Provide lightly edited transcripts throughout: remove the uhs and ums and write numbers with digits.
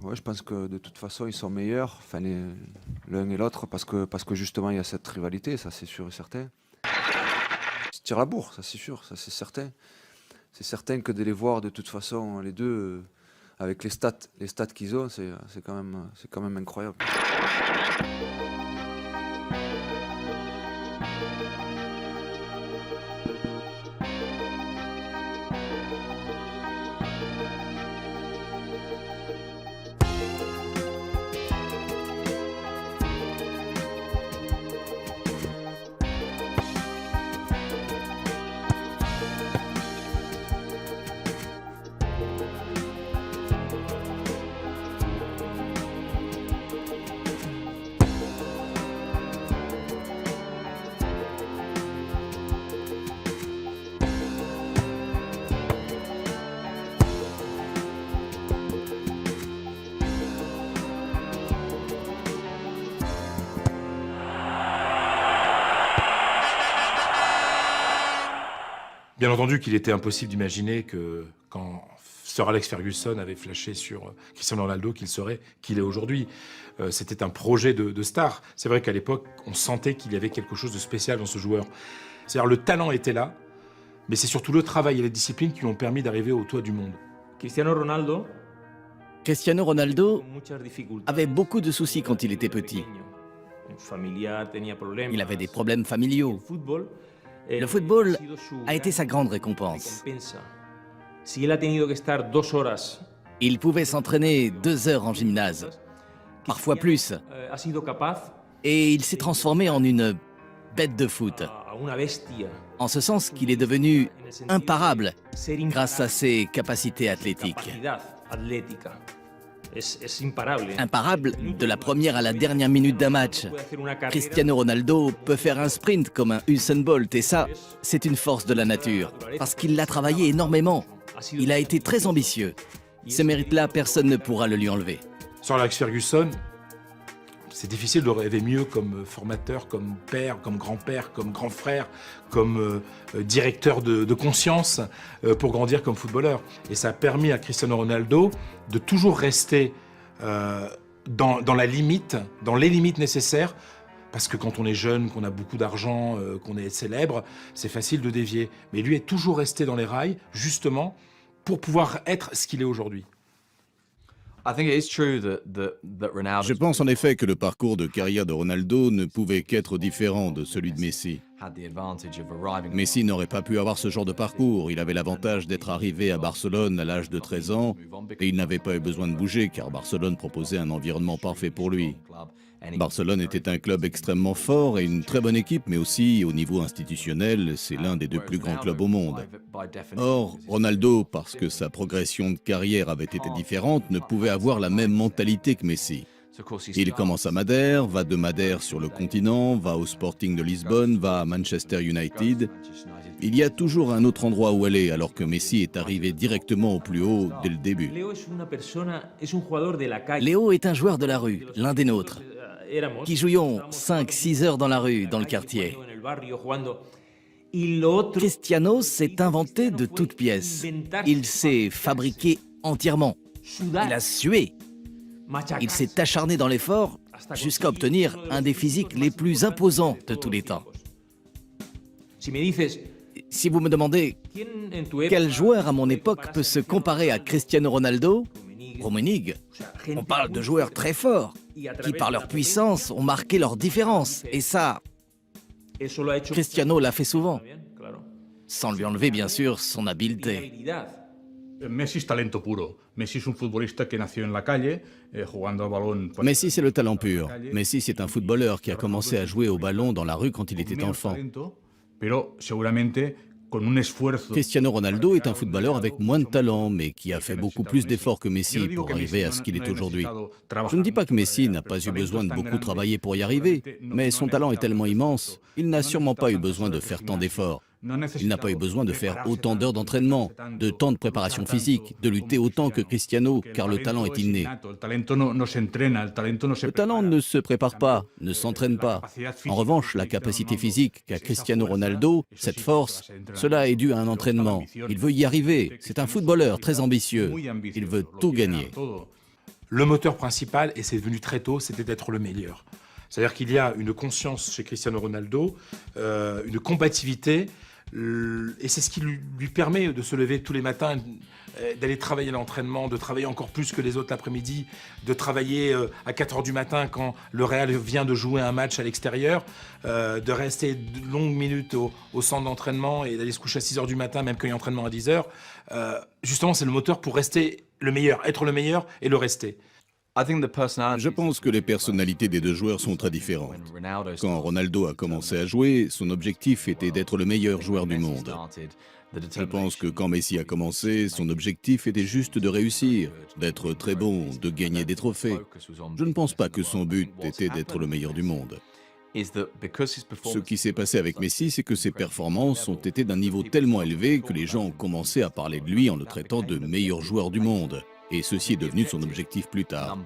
Ouais, je pense que de toute façon, ils sont meilleurs, enfin, l'un et l'autre, parce que justement, il y a cette rivalité, ça c'est sûr et certain. Ils se tirent la bourre, ça c'est sûr, ça c'est certain. C'est certain que de les voir de toute façon, les deux, avec les stats qu'ils ont, c'est quand même incroyable. Bien entendu qu'il était impossible d'imaginer que quand Sir Alex Ferguson avait flashé sur Cristiano Ronaldo qu'il serait qu'il est aujourd'hui. C'était un projet de star. C'est vrai qu'à l'époque, on sentait qu'il y avait quelque chose de spécial dans ce joueur. C'est-à-dire le talent était là, mais c'est surtout le travail et la discipline qui lui ont permis d'arriver au toit du monde. Cristiano Ronaldo Cristiano Ronaldo avait beaucoup de soucis quand il était petit. Il avait des problèmes familiaux. Le football a été sa grande récompense. Il pouvait s'entraîner 2 heures en gymnase, parfois plus, et il s'est transformé en une bête de foot, en ce sens qu'il est devenu imparable grâce à ses capacités athlétiques. Imparable de la première à la dernière minute d'un match. Cristiano Ronaldo peut faire un sprint comme un Usain Bolt et ça, c'est une force de la nature, parce qu'il l'a travaillé énormément. Il a été très ambitieux. Ce mérite-là, personne ne pourra le lui enlever. Sir Alex Ferguson, c'est difficile de rêver mieux comme formateur, comme père, comme grand-père, comme grand frère, comme directeur de conscience pour grandir comme footballeur. Et ça a permis à Cristiano Ronaldo de toujours rester dans la limite, dans les limites nécessaires, parce que quand on est jeune, qu'on a beaucoup d'argent, qu'on est célèbre, c'est facile de dévier. Mais lui est toujours resté dans les rails, justement, pour pouvoir être ce qu'il est aujourd'hui. Je pense en effet que le parcours de carrière de Ronaldo ne pouvait qu'être différent de celui de Messi. Messi n'aurait pas pu avoir ce genre de parcours. Il avait l'avantage d'être arrivé à Barcelone à l'âge de 13 ans et il n'avait pas eu besoin de bouger car Barcelone proposait un environnement parfait pour lui. Barcelone était un club extrêmement fort et une très bonne équipe, mais aussi au niveau institutionnel, c'est l'un des 2 plus grands clubs au monde. Or, Ronaldo, parce que sa progression de carrière avait été différente, ne pouvait avoir la même mentalité que Messi. Il commence à Madère, va de Madère sur le continent, va au Sporting de Lisbonne, va à Manchester United. Il y a toujours un autre endroit où aller, alors que Messi est arrivé directement au plus haut dès le début. Léo est un joueur de la rue, l'un des nôtres, qui jouions 5-6 heures dans la rue, dans le quartier. Cristiano s'est inventé de toutes pièces. Il s'est fabriqué entièrement. Il a sué. Il s'est acharné dans l'effort jusqu'à obtenir un des physiques les plus imposants de tous les temps. Si vous me demandez quel joueur à mon époque peut se comparer à Cristiano Ronaldo, Rummenigge, on parle de joueurs très forts, qui par leur puissance ont marqué leur différence. Et ça, Cristiano l'a fait souvent, sans lui enlever bien sûr son habileté. Messi es talento puro. Messi es un futbolista que nació en la calle, jugando al balón. Messi, c'est le talent pur. Messi, c'est un footballeur qui a commencé à jouer au ballon dans la rue quand il était enfant. Pero seguramente con un esfuerzo. Cristiano Ronaldo est un footballeur avec moins de talent, mais qui a fait beaucoup plus d'efforts que Messi pour arriver à ce qu'il est aujourd'hui. Je ne dis pas que Messi n'a pas eu besoin de beaucoup travailler pour y arriver, mais son talent est tellement immense, il n'a sûrement pas eu besoin de faire tant d'efforts. Il n'a pas eu besoin de faire autant d'heures d'entraînement, de temps de préparation physique, de lutter autant que Cristiano, car le talent est inné. Le talent ne se prépare pas, ne s'entraîne pas. En revanche, la capacité physique qu'a Cristiano Ronaldo, cette force, cela est dû à un entraînement. Il veut y arriver. C'est un footballeur très ambitieux. Il veut tout gagner. Le moteur principal, et c'est devenu très tôt, c'était d'être le meilleur. C'est-à-dire qu'il y a une conscience chez Cristiano Ronaldo, une combativité, et c'est ce qui lui permet de se lever tous les matins, d'aller travailler à l'entraînement, de travailler encore plus que les autres l'après-midi, de travailler à 4h du matin quand le Real vient de jouer un match à l'extérieur, de rester de longues minutes au centre d'entraînement et d'aller se coucher à 6h du matin, même quand il y a entraînement à 10h. Justement, c'est le moteur pour rester le meilleur, être le meilleur et le rester. Je pense que les personnalités des deux joueurs sont très différentes. Quand Ronaldo a commencé à jouer, son objectif était d'être le meilleur joueur du monde. Je pense que quand Messi a commencé, son objectif était juste de réussir, d'être très bon, de gagner des trophées. Je ne pense pas que son but était d'être le meilleur du monde. Ce qui s'est passé avec Messi, c'est que ses performances ont été d'un niveau tellement élevé que les gens ont commencé à parler de lui en le traitant de meilleur joueur du monde. Et ceci est devenu son objectif plus tard.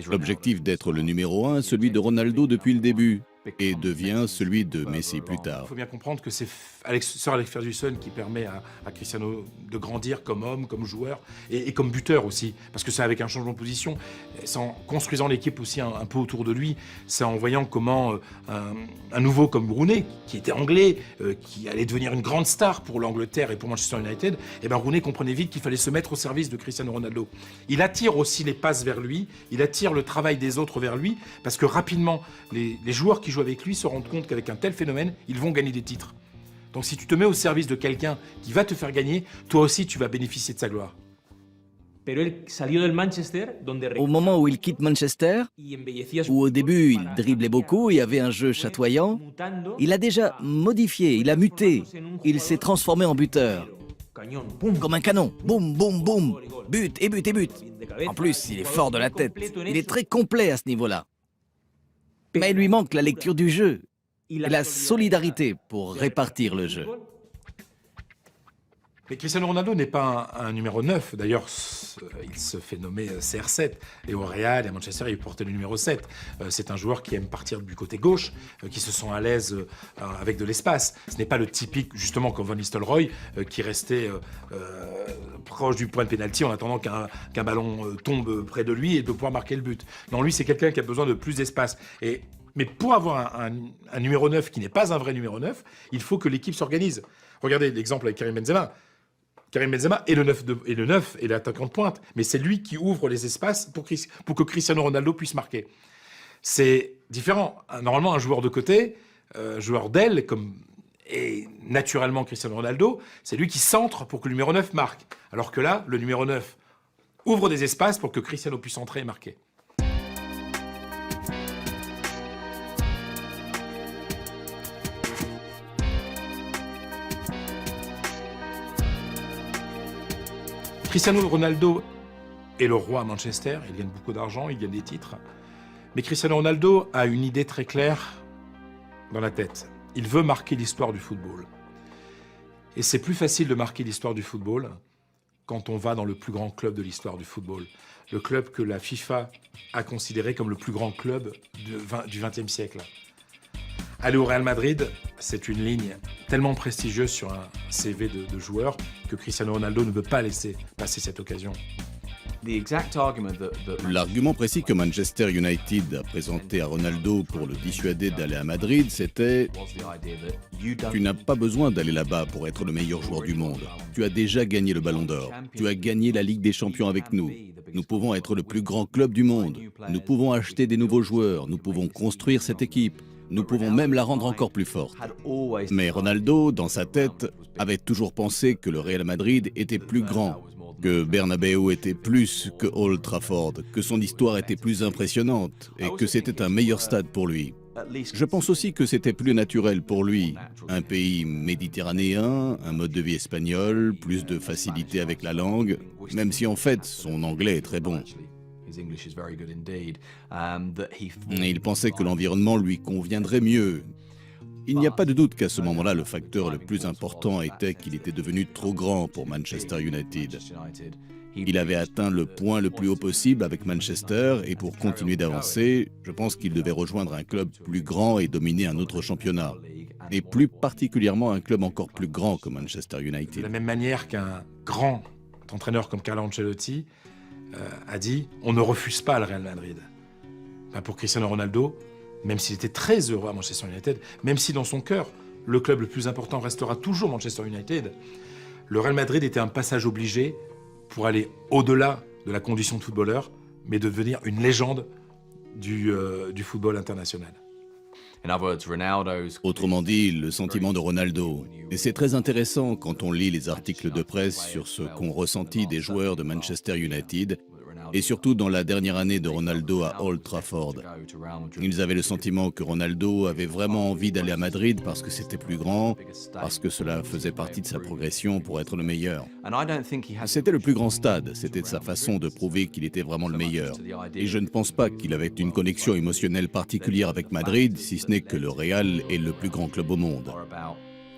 L'objectif d'être le numéro 1, celui de Ronaldo depuis le début, et devient celui de Messi plus tard. Il faut bien comprendre que c'est Sir Alex Ferguson qui permet à Cristiano de grandir comme homme, comme joueur et comme buteur aussi. Parce que c'est avec un changement de position, c'est en construisant l'équipe aussi un peu autour de lui, c'est en voyant comment un nouveau comme Rooney, qui était anglais, qui allait devenir une grande star pour l'Angleterre et pour Manchester United, et ben Rooney comprenait vite qu'il fallait se mettre au service de Cristiano Ronaldo. Il attire aussi les passes vers lui, il attire le travail des autres vers lui, parce que rapidement, les joueurs qui jouent avec lui se rendent compte qu'avec un tel phénomène, ils vont gagner des titres. Donc si tu te mets au service de quelqu'un qui va te faire gagner, toi aussi tu vas bénéficier de sa gloire. Au moment où il quitte Manchester, où au début il driblait beaucoup et avait un jeu chatoyant, il a déjà modifié, il a muté, il s'est transformé en buteur. Comme un canon, boum, boum, boum, but et but et but. En plus, il est fort de la tête, il est très complet à ce niveau-là. Mais il lui manque la lecture du jeu et la solidarité pour répartir le jeu. Mais Cristiano Ronaldo n'est pas un numéro 9. D'ailleurs, il se fait nommer CR7. Et au Real et à Manchester, il portait le numéro 7. C'est un joueur qui aime partir du côté gauche, qui se sent à l'aise avec de l'espace. Ce n'est pas le typique, justement, comme Van Nistelrooy, qui restait proche du point de pénalty en attendant qu'un ballon tombe près de lui et de pouvoir marquer le but. Non, lui, c'est quelqu'un qui a besoin de plus d'espace. Mais pour avoir un numéro 9 qui n'est pas un vrai numéro 9, il faut que l'équipe s'organise. Regardez l'exemple avec Karim Benzema. Karim Benzema est le 9 et l'attaquant de pointe, mais c'est lui qui ouvre les espaces pour que Cristiano Ronaldo puisse marquer. C'est différent. Normalement, un joueur de côté, joueur d'aile, comme est naturellement Cristiano Ronaldo, c'est lui qui centre pour que le numéro 9 marque. Alors que là, le numéro 9 ouvre des espaces pour que Cristiano puisse entrer et marquer. Cristiano Ronaldo est le roi à Manchester, il gagne beaucoup d'argent, il gagne des titres. Mais Cristiano Ronaldo a une idée très claire dans la tête. Il veut marquer l'histoire du football. Et c'est plus facile de marquer l'histoire du football quand on va dans le plus grand club de l'histoire du football. Le club que la FIFA a considéré comme le plus grand club du XXe siècle. Aller au Real Madrid, c'est une ligne tellement prestigieuse sur un CV de joueur que Cristiano Ronaldo ne veut pas laisser passer cette occasion. L'argument précis que Manchester United a présenté à Ronaldo pour le dissuader d'aller à Madrid, c'était « Tu n'as pas besoin d'aller là-bas pour être le meilleur joueur du monde. Tu as déjà gagné le Ballon d'Or. Tu as gagné la Ligue des Champions avec nous. Nous pouvons être le plus grand club du monde. Nous pouvons acheter des nouveaux joueurs. Nous pouvons construire cette équipe. Nous pouvons même la rendre encore plus forte. » Mais Ronaldo, dans sa tête, avait toujours pensé que le Real Madrid était plus grand, que Bernabéu était plus que Old Trafford, que son histoire était plus impressionnante et que c'était un meilleur stade pour lui. Je pense aussi que c'était plus naturel pour lui. Un pays méditerranéen, un mode de vie espagnol, plus de facilité avec la langue, même si en fait son anglais est très bon. Et il pensait que l'environnement lui conviendrait mieux. Il n'y a pas de doute qu'à ce moment-là, le facteur le plus important était qu'il était devenu trop grand pour Manchester United. Il avait atteint le point le plus haut possible avec Manchester et pour continuer d'avancer, je pense qu'il devait rejoindre un club plus grand et dominer un autre championnat. Et plus particulièrement un club encore plus grand que Manchester United. De la même manière qu'un grand entraîneur comme Carlo Ancelotti a dit « On ne refuse pas le Real Madrid ». Pour Cristiano Ronaldo, même s'il était très heureux à Manchester United, même si dans son cœur, le club le plus important restera toujours Manchester United, le Real Madrid était un passage obligé pour aller au-delà de la condition de footballeur, mais de devenir une légende du football international. Autrement dit, le sentiment de Ronaldo. Et c'est très intéressant quand on lit les articles de presse sur ce qu'ont ressenti des joueurs de Manchester United, et surtout dans la dernière année de Ronaldo à Old Trafford. Ils avaient le sentiment que Ronaldo avait vraiment envie d'aller à Madrid parce que c'était plus grand, parce que cela faisait partie de sa progression pour être le meilleur. C'était le plus grand stade, c'était sa façon de prouver qu'il était vraiment le meilleur. Et je ne pense pas qu'il avait une connexion émotionnelle particulière avec Madrid, si ce n'est que le Real est le plus grand club au monde.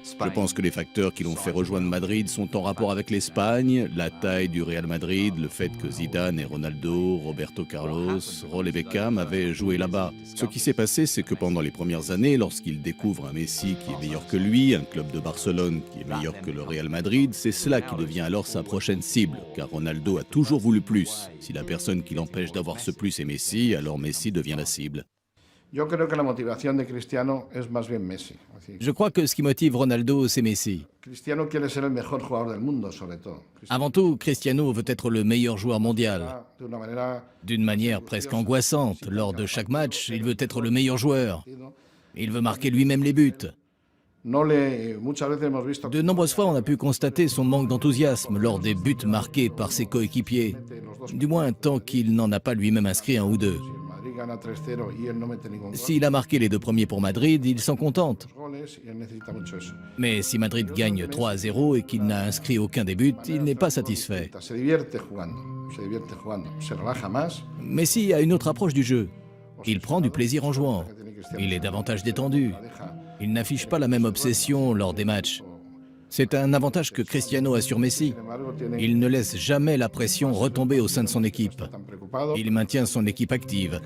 Je pense que les facteurs qui l'ont fait rejoindre Madrid sont en rapport avec l'Espagne, la taille du Real Madrid, le fait que Zidane et Ronaldo, Roberto Carlos, Roll et Beckham avaient joué là-bas. Ce qui s'est passé, c'est que pendant les premières années, lorsqu'il découvre un Messi qui est meilleur que lui, un club de Barcelone qui est meilleur que le Real Madrid, c'est cela qui devient alors sa prochaine cible, car Ronaldo a toujours voulu plus. Si la personne qui l'empêche d'avoir ce plus est Messi, alors Messi devient la cible. Je crois que ce qui motive Ronaldo, c'est Messi. Avant tout, Cristiano veut être le meilleur joueur mondial. D'une manière presque angoissante, lors de chaque match, il veut être le meilleur joueur. Il veut marquer lui-même les buts. De nombreuses fois, on a pu constater son manque d'enthousiasme lors des buts marqués par ses coéquipiers. Du moins, tant qu'il n'en a pas lui-même inscrit un ou deux. S'il a marqué les deux premiers pour Madrid, il s'en contente. Mais si Madrid gagne 3-0 et qu'il n'a inscrit aucun des buts, il n'est pas satisfait. Messi a une autre approche du jeu. Il prend du plaisir en jouant. Il est davantage détendu. Il n'affiche pas la même obsession lors des matchs. C'est un avantage que Cristiano a sur Messi. Il ne laisse jamais la pression retomber au sein de son équipe. Il maintient son équipe active.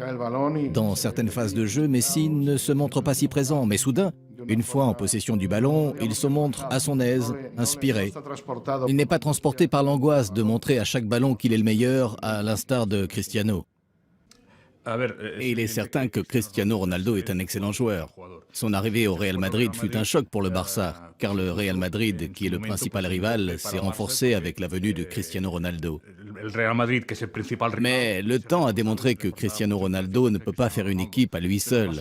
Dans certaines phases de jeu, Messi ne se montre pas si présent, mais soudain, une fois en possession du ballon, il se montre à son aise, inspiré. Il n'est pas transporté par l'angoisse de montrer à chaque ballon qu'il est le meilleur, à l'instar de Cristiano. Et il est certain que Cristiano Ronaldo est un excellent joueur. Son arrivée au Real Madrid fut un choc pour le Barça, car le Real Madrid, qui est le principal rival, s'est renforcé avec la venue de Cristiano Ronaldo. Mais le temps a démontré que Cristiano Ronaldo ne peut pas faire une équipe à lui seul.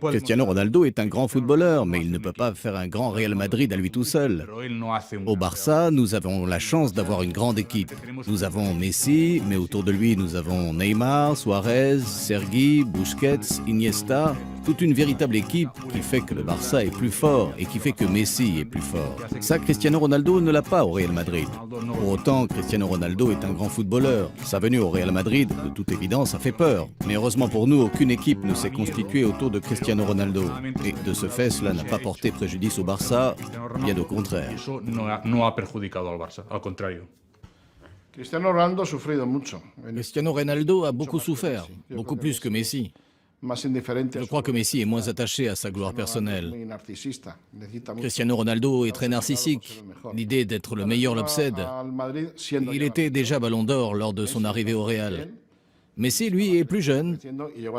Cristiano Ronaldo est un grand footballeur, mais il ne peut pas faire un grand Real Madrid à lui tout seul. Au Barça, nous avons la chance d'avoir une grande équipe. Nous avons Messi, mais autour de lui, nous avons Neymar, Suarez, Sergi, Busquets, Iniesta, toute une véritable équipe qui fait que le Barça est plus fort et qui fait que Messi est plus fort. Ça, Cristiano Ronaldo ne l'a pas au Real Madrid. Pour autant, Cristiano Ronaldo est un grand footballeur. Sa venue au Real Madrid, de toute évidence, a fait peur. Mais heureusement pour nous, aucune équipe ne s'est constituée autour de Cristiano Ronaldo. Et de ce fait, cela n'a pas porté préjudice au Barça, bien au contraire. Cristiano Ronaldo a beaucoup souffert, beaucoup plus que Messi. Je crois que Messi est moins attaché à sa gloire personnelle. Cristiano Ronaldo est très narcissique. L'idée d'être le meilleur l'obsède. Il était déjà ballon d'or lors de son arrivée au Real. Messi, lui, est plus jeune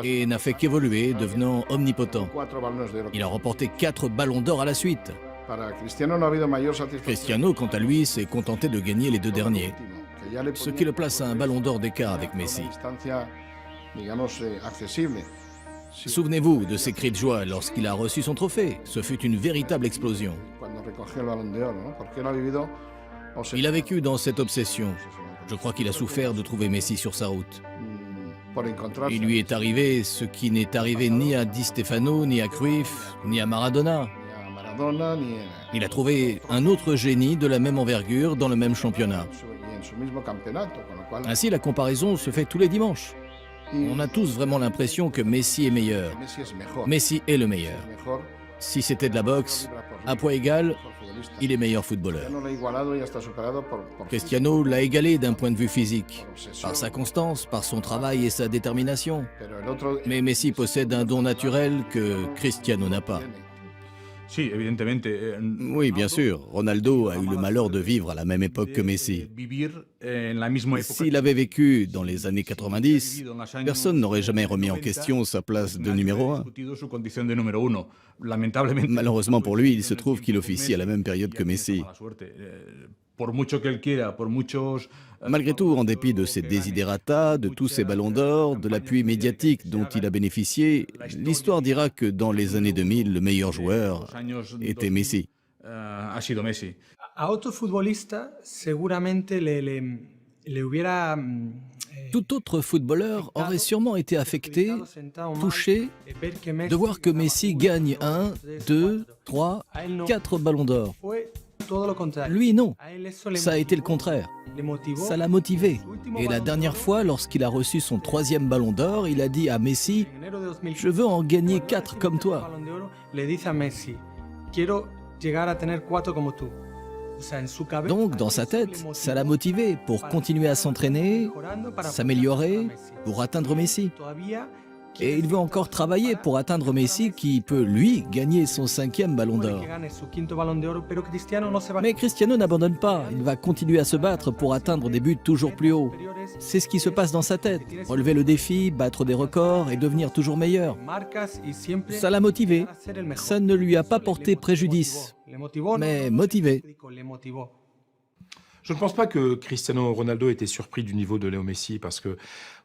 et n'a fait qu'évoluer, devenant omnipotent. Il a remporté 4 ballons d'or à la suite. Cristiano, quant à lui, s'est contenté de gagner les 2 derniers, ce qui le place à un ballon d'or d'écart avec Messi. Souvenez-vous de ses cris de joie lorsqu'il a reçu son trophée. Ce fut une véritable explosion. Il a vécu dans cette obsession. Je crois qu'il a souffert de trouver Messi sur sa route. Il lui est arrivé ce qui n'est arrivé ni à Di Stefano, ni à Cruyff, ni à Maradona. Il a trouvé un autre génie de la même envergure dans le même championnat. Ainsi, la comparaison se fait tous les dimanches. On a tous vraiment l'impression que Messi est meilleur. Messi est le meilleur. Si c'était de la boxe, à poids égal, il est meilleur footballeur. Cristiano l'a égalé d'un point de vue physique, par sa constance, par son travail et sa détermination. Mais Messi possède un don naturel que Cristiano n'a pas. Sí, evidentemente. Oui, bien sûr, Ronaldo a eu le malheur de vivre à la même époque que Messi. Vivir en la misma época. S'il avait vécu dans les années 90, personne n'aurait jamais remis en question sa place de numéro 1. Malheureusement pour lui, il se trouve qu'il officie à la même période que Messi. Malgré tout, en dépit de ses desiderata, de tous ses ballons d'or, de l'appui médiatique dont il a bénéficié, l'histoire dira que dans les années 2000, le meilleur joueur était Messi. Ha sido Messi. A otro futbolista seguramente le hubiera Tout autre footballeur aurait sûrement été affecté, touché, de voir que Messi gagne 1, 2, 3, 4 ballons d'or. Lui, non. Ça a été le contraire. Ça l'a motivé. Et la dernière fois, lorsqu'il a reçu son 3e ballon d'or, il a dit à Messi « Je veux en gagner 4 comme toi ». Donc, dans sa tête, ça l'a motivé pour continuer à s'entraîner, s'améliorer, pour atteindre Messi. Et il veut encore travailler pour atteindre Messi qui peut, lui, gagner son 5e ballon d'or. Mais Cristiano n'abandonne pas, il va continuer à se battre pour atteindre des buts toujours plus hauts. C'est ce qui se passe dans sa tête, relever le défi, battre des records et devenir toujours meilleur. Ça l'a motivé, ça ne lui a pas porté préjudice, mais motivé. Je ne pense pas que Cristiano Ronaldo était surpris du niveau de Léo Messi parce que, vous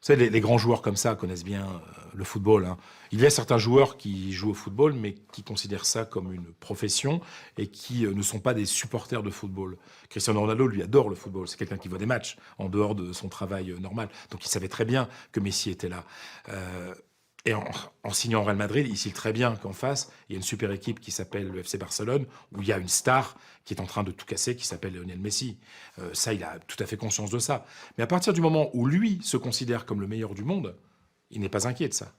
savez, les grands joueurs comme ça connaissent bien le football. Hein. Il y a certains joueurs qui jouent au football mais qui considèrent ça comme une profession et qui ne sont pas des supporters de football. Cristiano Ronaldo, lui, adore le football. C'est quelqu'un qui voit des matchs en dehors de son travail normal. Donc il savait très bien que Messi était là. Et en signant au Real Madrid, il sait très bien qu'en face, il y a une super équipe qui s'appelle le FC Barcelone, où il y a une star qui est en train de tout casser, qui s'appelle Lionel Messi. Ça, il a tout à fait conscience de ça. Mais à partir du moment où lui se considère comme le meilleur du monde, il n'est pas inquiet de ça.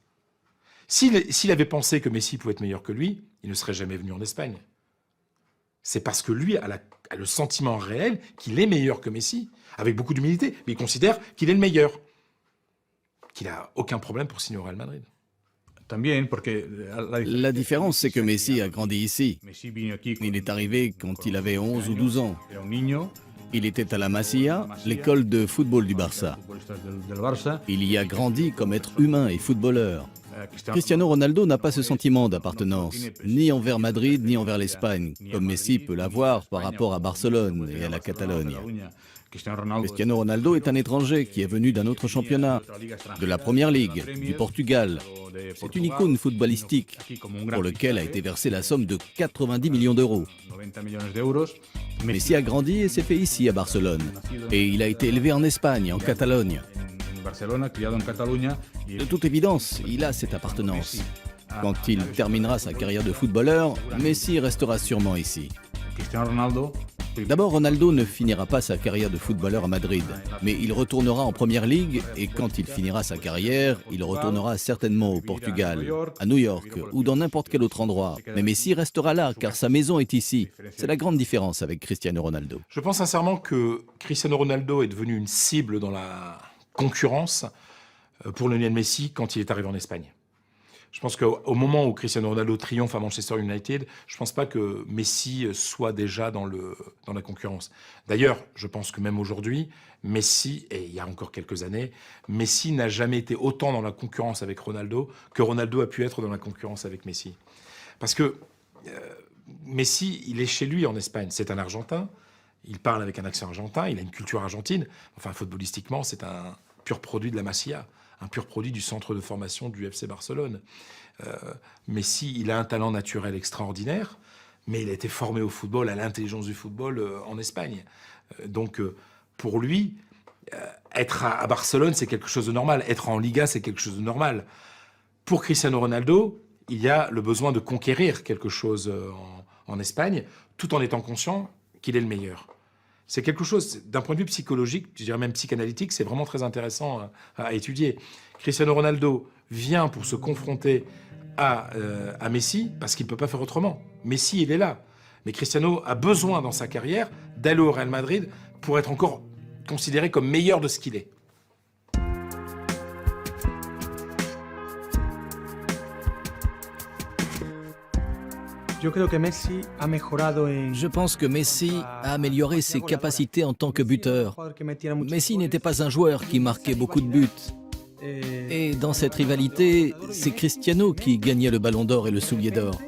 S'il avait pensé que Messi pouvait être meilleur que lui, il ne serait jamais venu en Espagne. C'est parce que lui a le sentiment réel qu'il est meilleur que Messi, avec beaucoup d'humilité, mais il considère qu'il est le meilleur, qu'il n'a aucun problème pour signer au Real Madrid. La différence, c'est que Messi a grandi ici. Il est arrivé quand il avait 11 ou 12 ans. Il était à la Masia, l'école de football du Barça. Il y a grandi comme être humain et footballeur. Cristiano Ronaldo n'a pas ce sentiment d'appartenance, ni envers Madrid, ni envers l'Espagne, comme Messi peut l'avoir par rapport à Barcelone et à la Catalogne. Cristiano Ronaldo est un étranger qui est venu d'un autre championnat, de la Première Ligue, du Portugal. C'est une icône footballistique pour lequel a été versée la somme de 90 millions d'euros. Messi a grandi et s'est fait ici à Barcelone. Et il a été élevé en Espagne, en Catalogne. De toute évidence, il a cette appartenance. Quand il terminera sa carrière de footballeur, Messi restera sûrement ici. D'abord, Ronaldo ne finira pas sa carrière de footballeur à Madrid, mais il retournera en Première Ligue et quand il finira sa carrière, il retournera certainement au Portugal, à New York ou dans n'importe quel autre endroit. Mais Messi restera là car sa maison est ici. C'est la grande différence avec Cristiano Ronaldo. Je pense sincèrement que Cristiano Ronaldo est devenu une cible dans la concurrence pour Lionel Messi quand il est arrivé en Espagne. Je pense qu'au moment où Cristiano Ronaldo triomphe à Manchester United, je ne pense pas que Messi soit déjà dans la concurrence. D'ailleurs, je pense que même aujourd'hui, Messi, et il y a encore quelques années, Messi n'a jamais été autant dans la concurrence avec Ronaldo que Ronaldo a pu être dans la concurrence avec Messi. Parce que Messi, il est chez lui en Espagne. C'est un Argentin, il parle avec un accent argentin, il a une culture argentine. Enfin, footballistiquement, c'est un pur produit de la Masia, un pur produit du centre de formation du FC Barcelone. Messi, il a un talent naturel extraordinaire, mais il a été formé au football, à l'intelligence du football en Espagne. Donc, pour lui, être à Barcelone, c'est quelque chose de normal. Être en Liga, c'est quelque chose de normal. Pour Cristiano Ronaldo, il y a le besoin de conquérir quelque chose en Espagne, tout en étant conscient qu'il est le meilleur. C'est quelque chose, d'un point de vue psychologique, je dirais même psychanalytique, c'est vraiment très intéressant à étudier. Cristiano Ronaldo vient pour se confronter à Messi parce qu'il ne peut pas faire autrement. Messi, il est là. Mais Cristiano a besoin dans sa carrière d'aller au Real Madrid pour être encore considéré comme meilleur de ce qu'il est. Yo creo que Messi ha mejorado en... Je pense que Messi a amélioré ses capacités en tant que buteur. Messi n'était pas un joueur qui marquait beaucoup de buts. Et dans cette rivalité, c'est Cristiano qui gagnait le ballon d'or et le soulier d'or.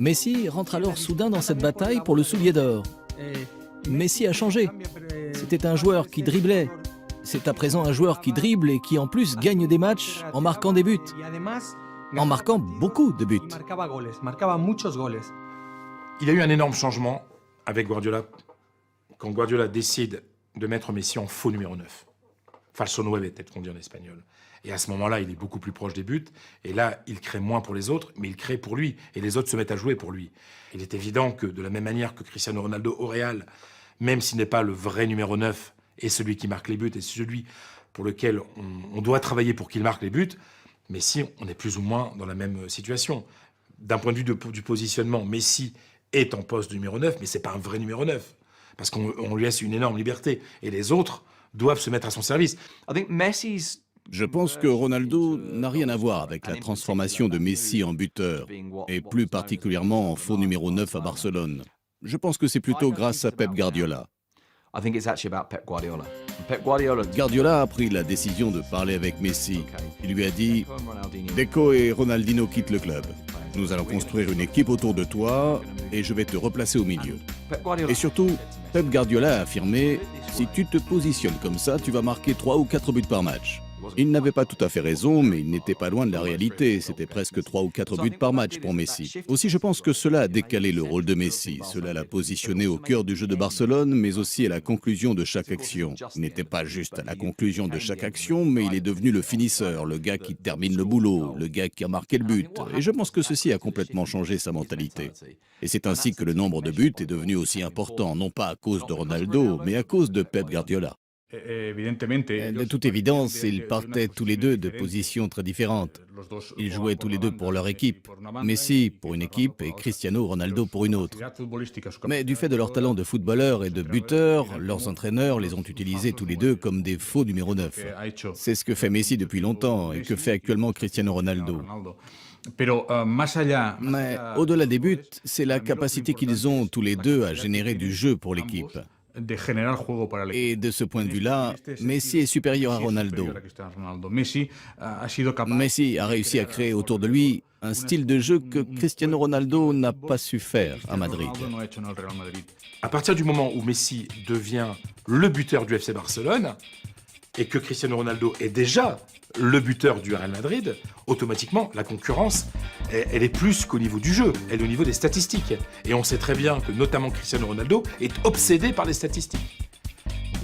Messi rentre alors soudain dans cette bataille pour le soulier d'or. Messi a changé. C'était un joueur qui driblait. C'est à présent un joueur qui dribble et qui en plus gagne des matchs en marquant des buts. En marquant beaucoup de buts. Il y a eu un énorme changement avec Guardiola quand Guardiola décide de mettre Messi en faux numéro 9. Falso 9, peut-être qu'on dit en espagnol. Et à ce moment-là, il est beaucoup plus proche des buts. Et là, il crée moins pour les autres, mais il crée pour lui. Et les autres se mettent à jouer pour lui. Il est évident que de la même manière que Cristiano Ronaldo au Real, même s'il n'est pas le vrai numéro 9 et celui qui marque les buts et celui pour lequel on doit travailler pour qu'il marque les buts, Messi, on est plus ou moins dans la même situation. D'un point de vue du positionnement, Messi est en poste de numéro 9, mais c'est pas un vrai numéro 9. Parce qu'on lui laisse une énorme liberté. Et les autres doivent se mettre à son service. Je pense que Ronaldo n'a rien à voir avec la transformation de Messi en buteur, et plus particulièrement en faux numéro 9 à Barcelone. Je pense que c'est plutôt grâce à Pep Guardiola. Guardiola a pris la décision de parler avec Messi. Il lui a dit « Deco et Ronaldinho quittent le club. Nous allons construire une équipe autour de toi et je vais te replacer au milieu. » Et surtout, Pep Guardiola a affirmé « Si tu te positionnes comme ça, tu vas marquer 3 ou 4 buts par match. » Il n'avait pas tout à fait raison, mais il n'était pas loin de la réalité. C'était presque 3 ou 4 buts par match pour Messi. Aussi, je pense que cela a décalé le rôle de Messi. Cela l'a positionné au cœur du jeu de Barcelone, mais aussi à la conclusion de chaque action. Il n'était pas juste à la conclusion de chaque action, mais il est devenu le finisseur, le gars qui termine le boulot, le gars qui a marqué le but. Et je pense que ceci a complètement changé sa mentalité. Et c'est ainsi que le nombre de buts est devenu aussi important, non pas à cause de Ronaldo, mais à cause de Pep Guardiola. De toute évidence, ils partaient tous les deux de positions très différentes. Ils jouaient tous les deux pour leur équipe. Messi pour une équipe et Cristiano Ronaldo pour une autre. Mais du fait de leur talent de footballeur et de buteur, leurs entraîneurs les ont utilisés tous les deux comme des faux numéro 9. C'est ce que fait Messi depuis longtemps et que fait actuellement Cristiano Ronaldo. Mais au-delà des buts, c'est la capacité qu'ils ont tous les deux à générer du jeu pour l'équipe. Et de ce point de vue-là, Messi est supérieur à Ronaldo. Messi a réussi à créer autour de lui un style de jeu que Cristiano Ronaldo n'a pas su faire à Madrid. À partir du moment où Messi devient le buteur du FC Barcelone et que Cristiano Ronaldo est déjà le buteur du Real Madrid, automatiquement, la concurrence, elle est plus qu'au niveau du jeu, elle est au niveau des statistiques. Et on sait très bien que, notamment Cristiano Ronaldo, est obsédé par les statistiques.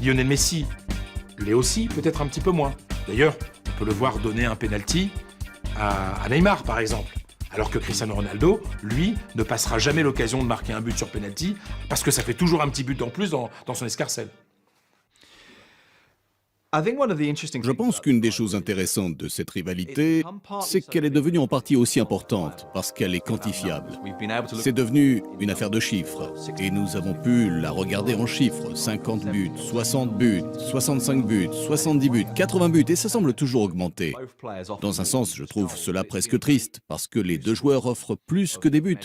Lionel Messi l'est aussi, peut-être un petit peu moins. D'ailleurs, on peut le voir donner un penalty à Neymar, par exemple. Alors que Cristiano Ronaldo, lui, ne passera jamais l'occasion de marquer un but sur penalty, parce que ça fait toujours un petit but en plus dans son escarcelle. Je pense qu'une des choses intéressantes de cette rivalité, c'est qu'elle est devenue en partie aussi importante parce qu'elle est quantifiable. C'est devenu une affaire de chiffres et nous avons pu la regarder en chiffres. 50 buts, 60 buts, 65 buts, 70 buts, 80 buts et ça semble toujours augmenter. Dans un sens, je trouve cela presque triste parce que les deux joueurs offrent plus que des buts.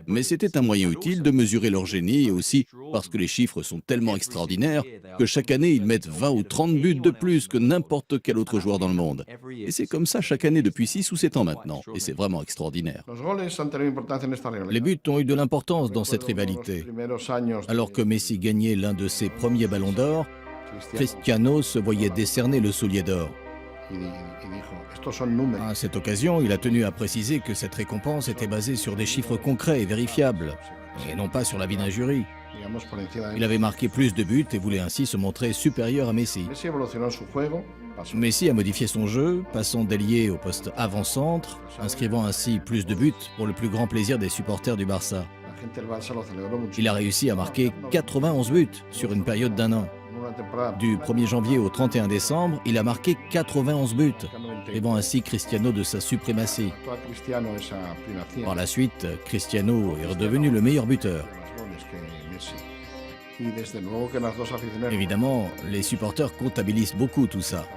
Mais c'était un moyen utile de mesurer leur génie et aussi parce que les chiffres sont tellement extraordinaires que chaque année ils mettent 20 ou 30 buts de plus que n'importe quel autre joueur dans le monde. Et c'est comme ça chaque année depuis 6 ou 7 ans maintenant. Et c'est vraiment extraordinaire. Les buts ont eu de l'importance dans cette rivalité. Alors que Messi gagnait l'un de ses premiers ballons d'or, Cristiano se voyait décerner le soulier d'or. À cette occasion, il a tenu à préciser que cette récompense était basée sur des chiffres concrets et vérifiables, et non pas sur l'avis d'un jury. Il avait marqué plus de buts et voulait ainsi se montrer supérieur à Messi. Messi a modifié son jeu, passant d'ailier au poste avant-centre, inscrivant ainsi plus de buts pour le plus grand plaisir des supporters du Barça. Il a réussi à marquer 91 buts sur une période d'un an. Du 1er janvier au 31 décembre, il a marqué 91 buts, privant ainsi Cristiano de sa suprématie. Par la suite, Cristiano est redevenu le meilleur buteur. Évidemment, les supporters comptabilisent beaucoup tout ça.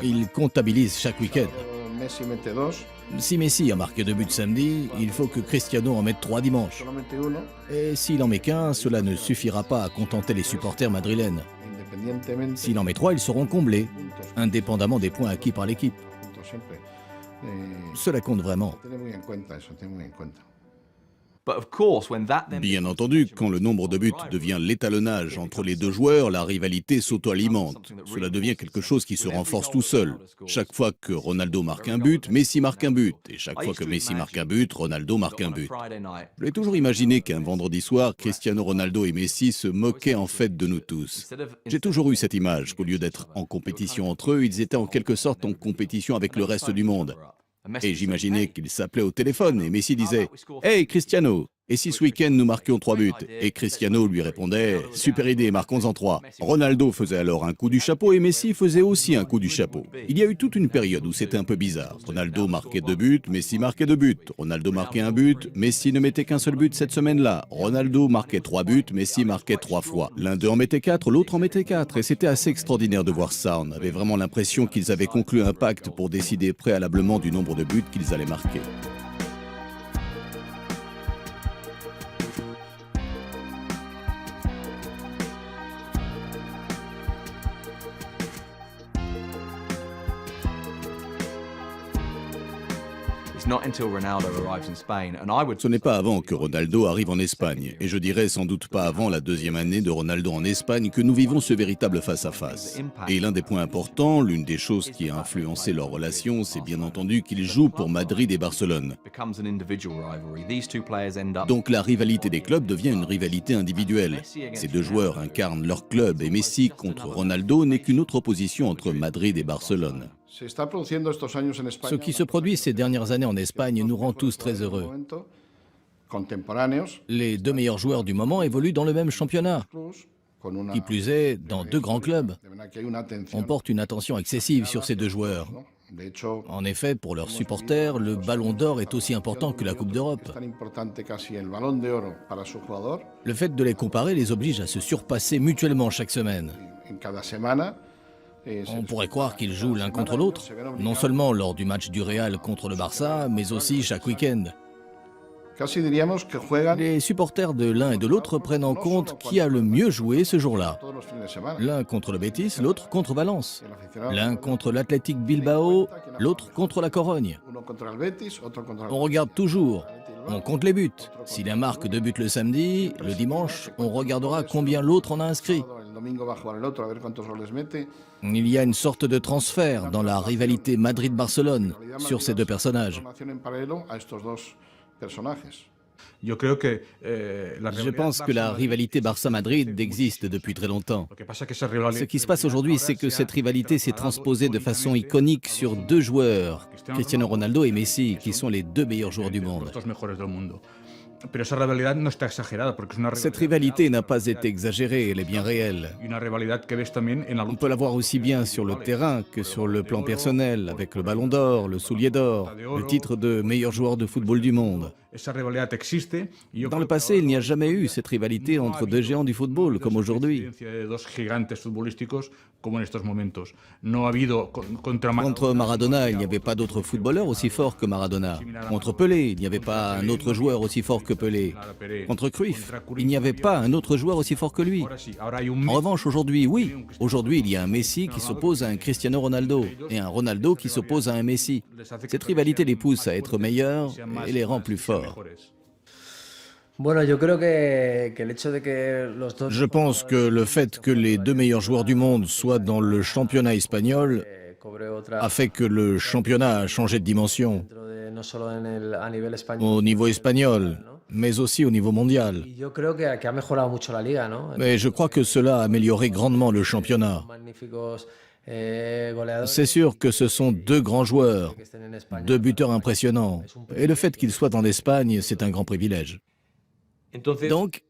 Ils comptabilisent chaque week-end. Messi mete dos, Si Messi a marqué 2 buts samedi, il faut que Cristiano en mette 3 dimanche. solamente uno, Et s'il en met qu'un, cela ne suffira pas à contenter les supporters madrilènes. independientemente S'il en met 3, ils seront comblés, puntos, indépendamment des points acquis par l'équipe. puntos siempre. Cela compte vraiment. Tened muy en cuenta eso, tened muy en cuenta. Bien entendu, quand le nombre de buts devient l'étalonnage entre les deux joueurs, la rivalité s'auto-alimente. Cela devient quelque chose qui se renforce tout seul. Chaque fois que Ronaldo marque un but, Messi marque un but. Et chaque fois que Messi marque un but, Ronaldo marque un but. J'ai toujours imaginé qu'un vendredi soir, Cristiano Ronaldo et Messi se moquaient en fait de nous tous. J'ai toujours eu cette image qu'au lieu d'être en compétition entre eux, ils étaient en quelque sorte en compétition avec le reste du monde. Et j'imaginais qu'il s'appelait au téléphone et Messi disait « Hey Cristiano, et si ce week-end nous marquions 3 buts ?» Et Cristiano lui répondait « Super idée, marquons-en 3 ». Ronaldo faisait alors un coup du chapeau et Messi faisait aussi un coup du chapeau. Il y a eu toute une période où c'était un peu bizarre. Ronaldo marquait 2 buts, Messi marquait 2 buts. Ronaldo marquait un but, Messi ne mettait qu'un seul but cette semaine-là. Ronaldo marquait 3 buts, Messi marquait 3 fois. L'un d'eux en mettait 4, l'autre en mettait 4. Et c'était assez extraordinaire de voir ça. On avait vraiment l'impression qu'ils avaient conclu un pacte pour décider préalablement du nombre de buts qu'ils allaient marquer. Ce n'est pas avant que Ronaldo arrive en Espagne, et je dirais sans doute pas avant la deuxième année de Ronaldo en Espagne que nous vivons ce véritable face-à-face. Et l'un des points importants, l'une des choses qui a influencé leur relation, c'est bien entendu qu'ils jouent pour Madrid et Barcelone. Donc la rivalité des clubs devient une rivalité individuelle. Ces deux joueurs incarnent leur club et Messi contre Ronaldo n'est qu'une autre opposition entre Madrid et Barcelone. Ce qui se produit ces dernières années en Espagne nous rend tous très heureux. Les 2 meilleurs joueurs du moment évoluent dans le même championnat. Qui plus est, dans 2 grands clubs. On porte une attention excessive sur ces 2 joueurs. En effet, pour leurs supporters, le Ballon d'Or est aussi important que la Coupe d'Europe. Le fait de les comparer les oblige à se surpasser mutuellement chaque semaine. On pourrait croire qu'ils jouent l'un contre l'autre, non seulement lors du match du Real contre le Barça, mais aussi chaque week-end. Les supporters de l'un et de l'autre prennent en compte qui a le mieux joué ce jour-là. L'un contre le Betis, l'autre contre Valence. L'un contre l'Athletic Bilbao, l'autre contre la Corogne. On regarde toujours, on compte les buts. Si l'un marque 2 buts le samedi, le dimanche, on regardera combien l'autre en a inscrit. Il y a une sorte de transfert dans la rivalité Madrid-Barcelone sur ces 2 personnages. Je pense que la rivalité Barça-Madrid existe depuis très longtemps. Ce qui se passe aujourd'hui, c'est que cette rivalité s'est transposée de façon iconique sur 2 joueurs, Cristiano Ronaldo et Messi, qui sont les 2 meilleurs joueurs du monde. Cette rivalité n'a pas été exagérée, elle est bien réelle. On peut la voir aussi bien sur le terrain que sur le plan personnel, avec le Ballon d'Or, le Soulier d'Or, le titre de meilleur joueur de football du monde. Dans le passé, il n'y a jamais eu cette rivalité entre 2 géants du football comme aujourd'hui. Contre Maradona, il n'y avait pas d'autre footballeur aussi fort que Maradona. Contre Pelé, il n'y avait pas un autre joueur aussi fort que Pelé. Contre Cruyff, il n'y avait pas un autre joueur aussi fort que lui. En revanche, aujourd'hui, oui. Aujourd'hui, il y a un Messi qui s'oppose à un Cristiano Ronaldo et un Ronaldo qui s'oppose à un Messi. Cette rivalité les pousse à être meilleurs et les rend plus forts. Je pense que le fait que les 2 meilleurs joueurs du monde soient dans le championnat espagnol a fait que le championnat a changé de dimension au niveau espagnol, mais aussi au niveau mondial. Mais je crois que cela a amélioré grandement le championnat. C'est sûr que ce sont 2 grands joueurs, 2 buteurs impressionnants. Et le fait qu'ils soient en Espagne, c'est un grand privilège. Donc,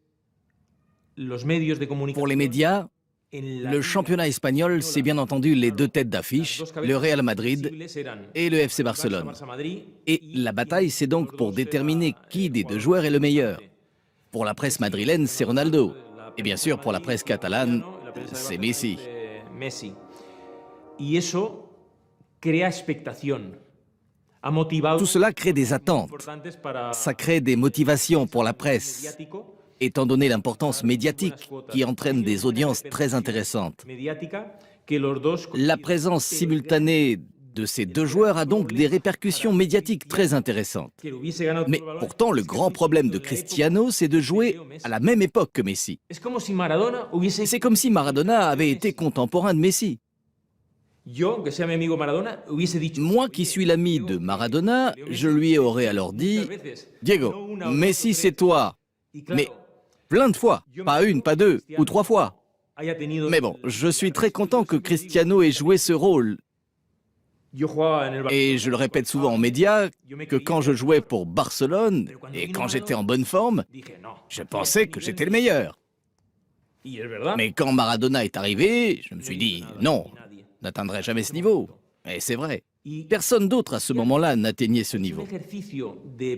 pour les médias, le championnat espagnol, c'est bien entendu les 2 têtes d'affiche, le Real Madrid et le FC Barcelone. Et la bataille, c'est donc pour déterminer qui des 2 joueurs est le meilleur. Pour la presse madrilène, c'est Ronaldo. Et bien sûr, pour la presse catalane, c'est Messi. Tout cela crée des attentes. Ça crée des motivations pour la presse, étant donné l'importance médiatique qui entraîne des audiences très intéressantes. La présence simultanée de ces deux joueurs a donc des répercussions médiatiques très intéressantes. Mais pourtant, le grand problème de Cristiano, c'est de jouer à la même époque que Messi. C'est comme si Maradona avait été contemporain de Messi. Moi qui suis l'ami de Maradona, je lui aurais alors dit « Diego, Messi c'est toi ». Mais plein de fois, pas une, pas deux, ou trois fois. Mais bon, je suis très content que Cristiano ait joué ce rôle. Et je le répète souvent en médias, que quand je jouais pour Barcelone, et quand j'étais en bonne forme, je pensais que j'étais le meilleur. Mais quand Maradona est arrivé, je me suis dit « Non, n'atteindrai jamais ce niveau ». Et c'est vrai. Personne d'autre à ce moment-là n'atteignait ce niveau.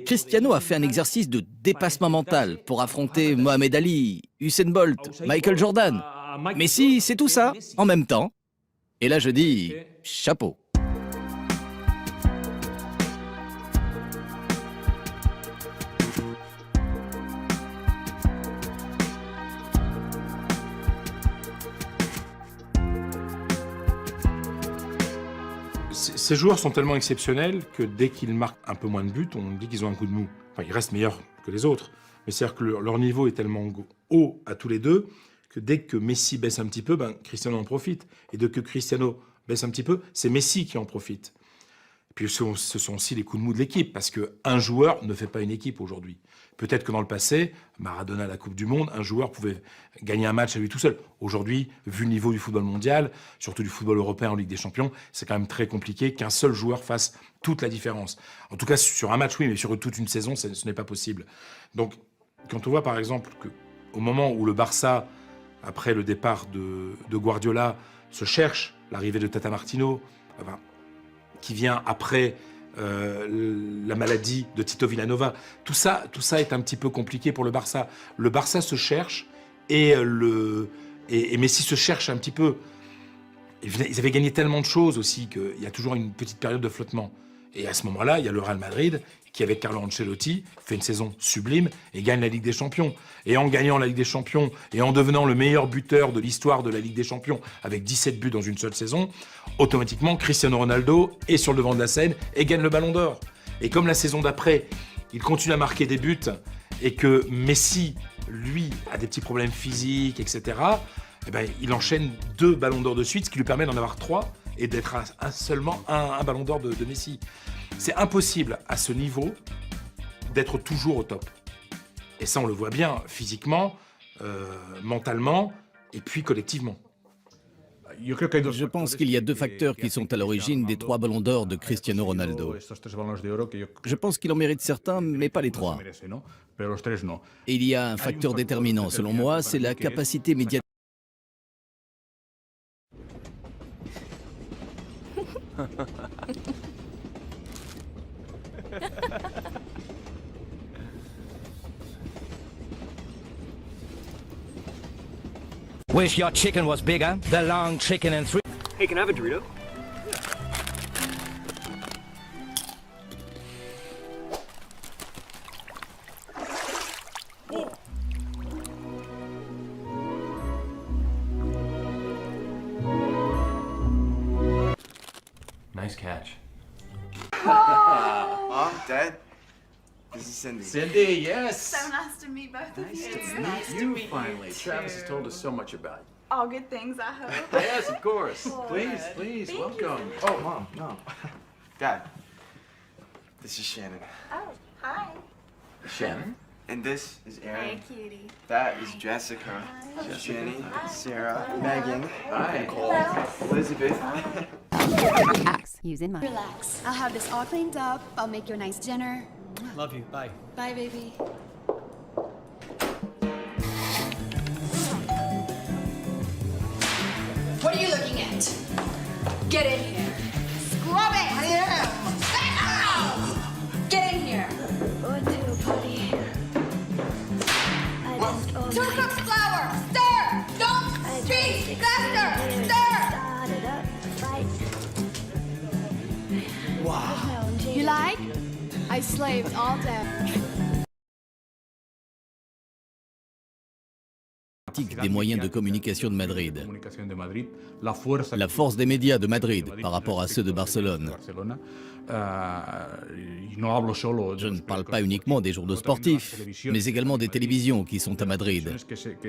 Cristiano a fait un exercice de dépassement mental pour affronter Mohamed Ali, Usain Bolt, Michael Jordan. Messi, c'est tout ça, en même temps. Et là je dis « Chapeau ». Ces joueurs sont tellement exceptionnels que dès qu'ils marquent un peu moins de buts, on dit qu'ils ont un coup de mou. Enfin, ils restent meilleurs que les autres. Mais c'est-à-dire que leur niveau est tellement haut à tous les deux que dès que Messi baisse un petit peu, Cristiano en profite. Et dès que Cristiano baisse un petit peu, c'est Messi qui en profite. Et puis ce sont aussi les coups de mou de l'équipe, parce qu'un joueur ne fait pas une équipe aujourd'hui. Peut-être que dans le passé, Maradona à la Coupe du Monde, un joueur pouvait gagner un match à lui tout seul. Aujourd'hui, vu le niveau du football mondial, surtout du football européen en Ligue des Champions, c'est quand même très compliqué qu'un seul joueur fasse toute la différence. En tout cas, sur un match, oui, mais sur toute une saison, ce n'est pas possible. Donc, quand on voit par exemple qu'au moment où le Barça, après le départ de Guardiola, se cherche l'arrivée de Tata Martino, qui vient après la maladie de Tito Villanova. Tout ça est un petit peu compliqué pour le Barça. Le Barça se cherche et Messi se cherche un petit peu. Ils avaient gagné tellement de choses aussi qu'il y a toujours une petite période de flottement. Et à ce moment-là, il y a le Real Madrid qui, avec Carlo Ancelotti, fait une saison sublime et gagne la Ligue des Champions. Et en gagnant la Ligue des Champions et en devenant le meilleur buteur de l'histoire de la Ligue des Champions avec 17 buts dans une seule saison, automatiquement, Cristiano Ronaldo est sur le devant de la scène et gagne le Ballon d'Or. Et comme la saison d'après, il continue à marquer des buts et que Messi, lui, a des petits problèmes physiques, etc., il enchaîne 2 Ballons d'Or de suite, ce qui lui permet d'en avoir 3 et d'être seulement un Ballon d'Or de Messi. C'est impossible à ce niveau d'être toujours au top. Et ça, on le voit bien physiquement, mentalement et puis collectivement. Je pense qu'il y a 2 facteurs qui sont à l'origine des 3 ballons d'or de Cristiano Ronaldo. Je pense qu'il en mérite certains, mais pas les 3. Et il y a un facteur déterminant, selon moi, c'est la capacité médiatique. Wish your chicken was bigger. The long chicken and 3. Hey, can I have a Dorito? Nice catch. Mom, Dad, this is Cindy. Cindy, yes. So nice to meet both of you. Nice to meet you finally. Travis has told us so much about you. All good things, I hope. Yes, of course. Please, please, Thank welcome. you. Oh, Mom, no. Dad, this is Shannon. Oh, hi. Shannon? And this is Aaron. Hey, cutie. That is Jessica. Jenny, Sarah, Megan, Hi. Nicole, Elizabeth. Relax. Using mine. Relax. I'll have this all cleaned up. I'll make you a nice dinner. Love you. Bye. Bye, baby. What are you looking at? Get in here. Scrub it! I am! Get in here. What to, buddy? 2 cups flour. Stir! Don't speak! Faster! Stir! Started up a fight. Wow. You like? I slaved all day. Des moyens de communication de Madrid. La force des médias de Madrid par rapport à ceux de Barcelone. Je ne parle pas uniquement des journaux sportifs, mais également des télévisions qui sont à Madrid.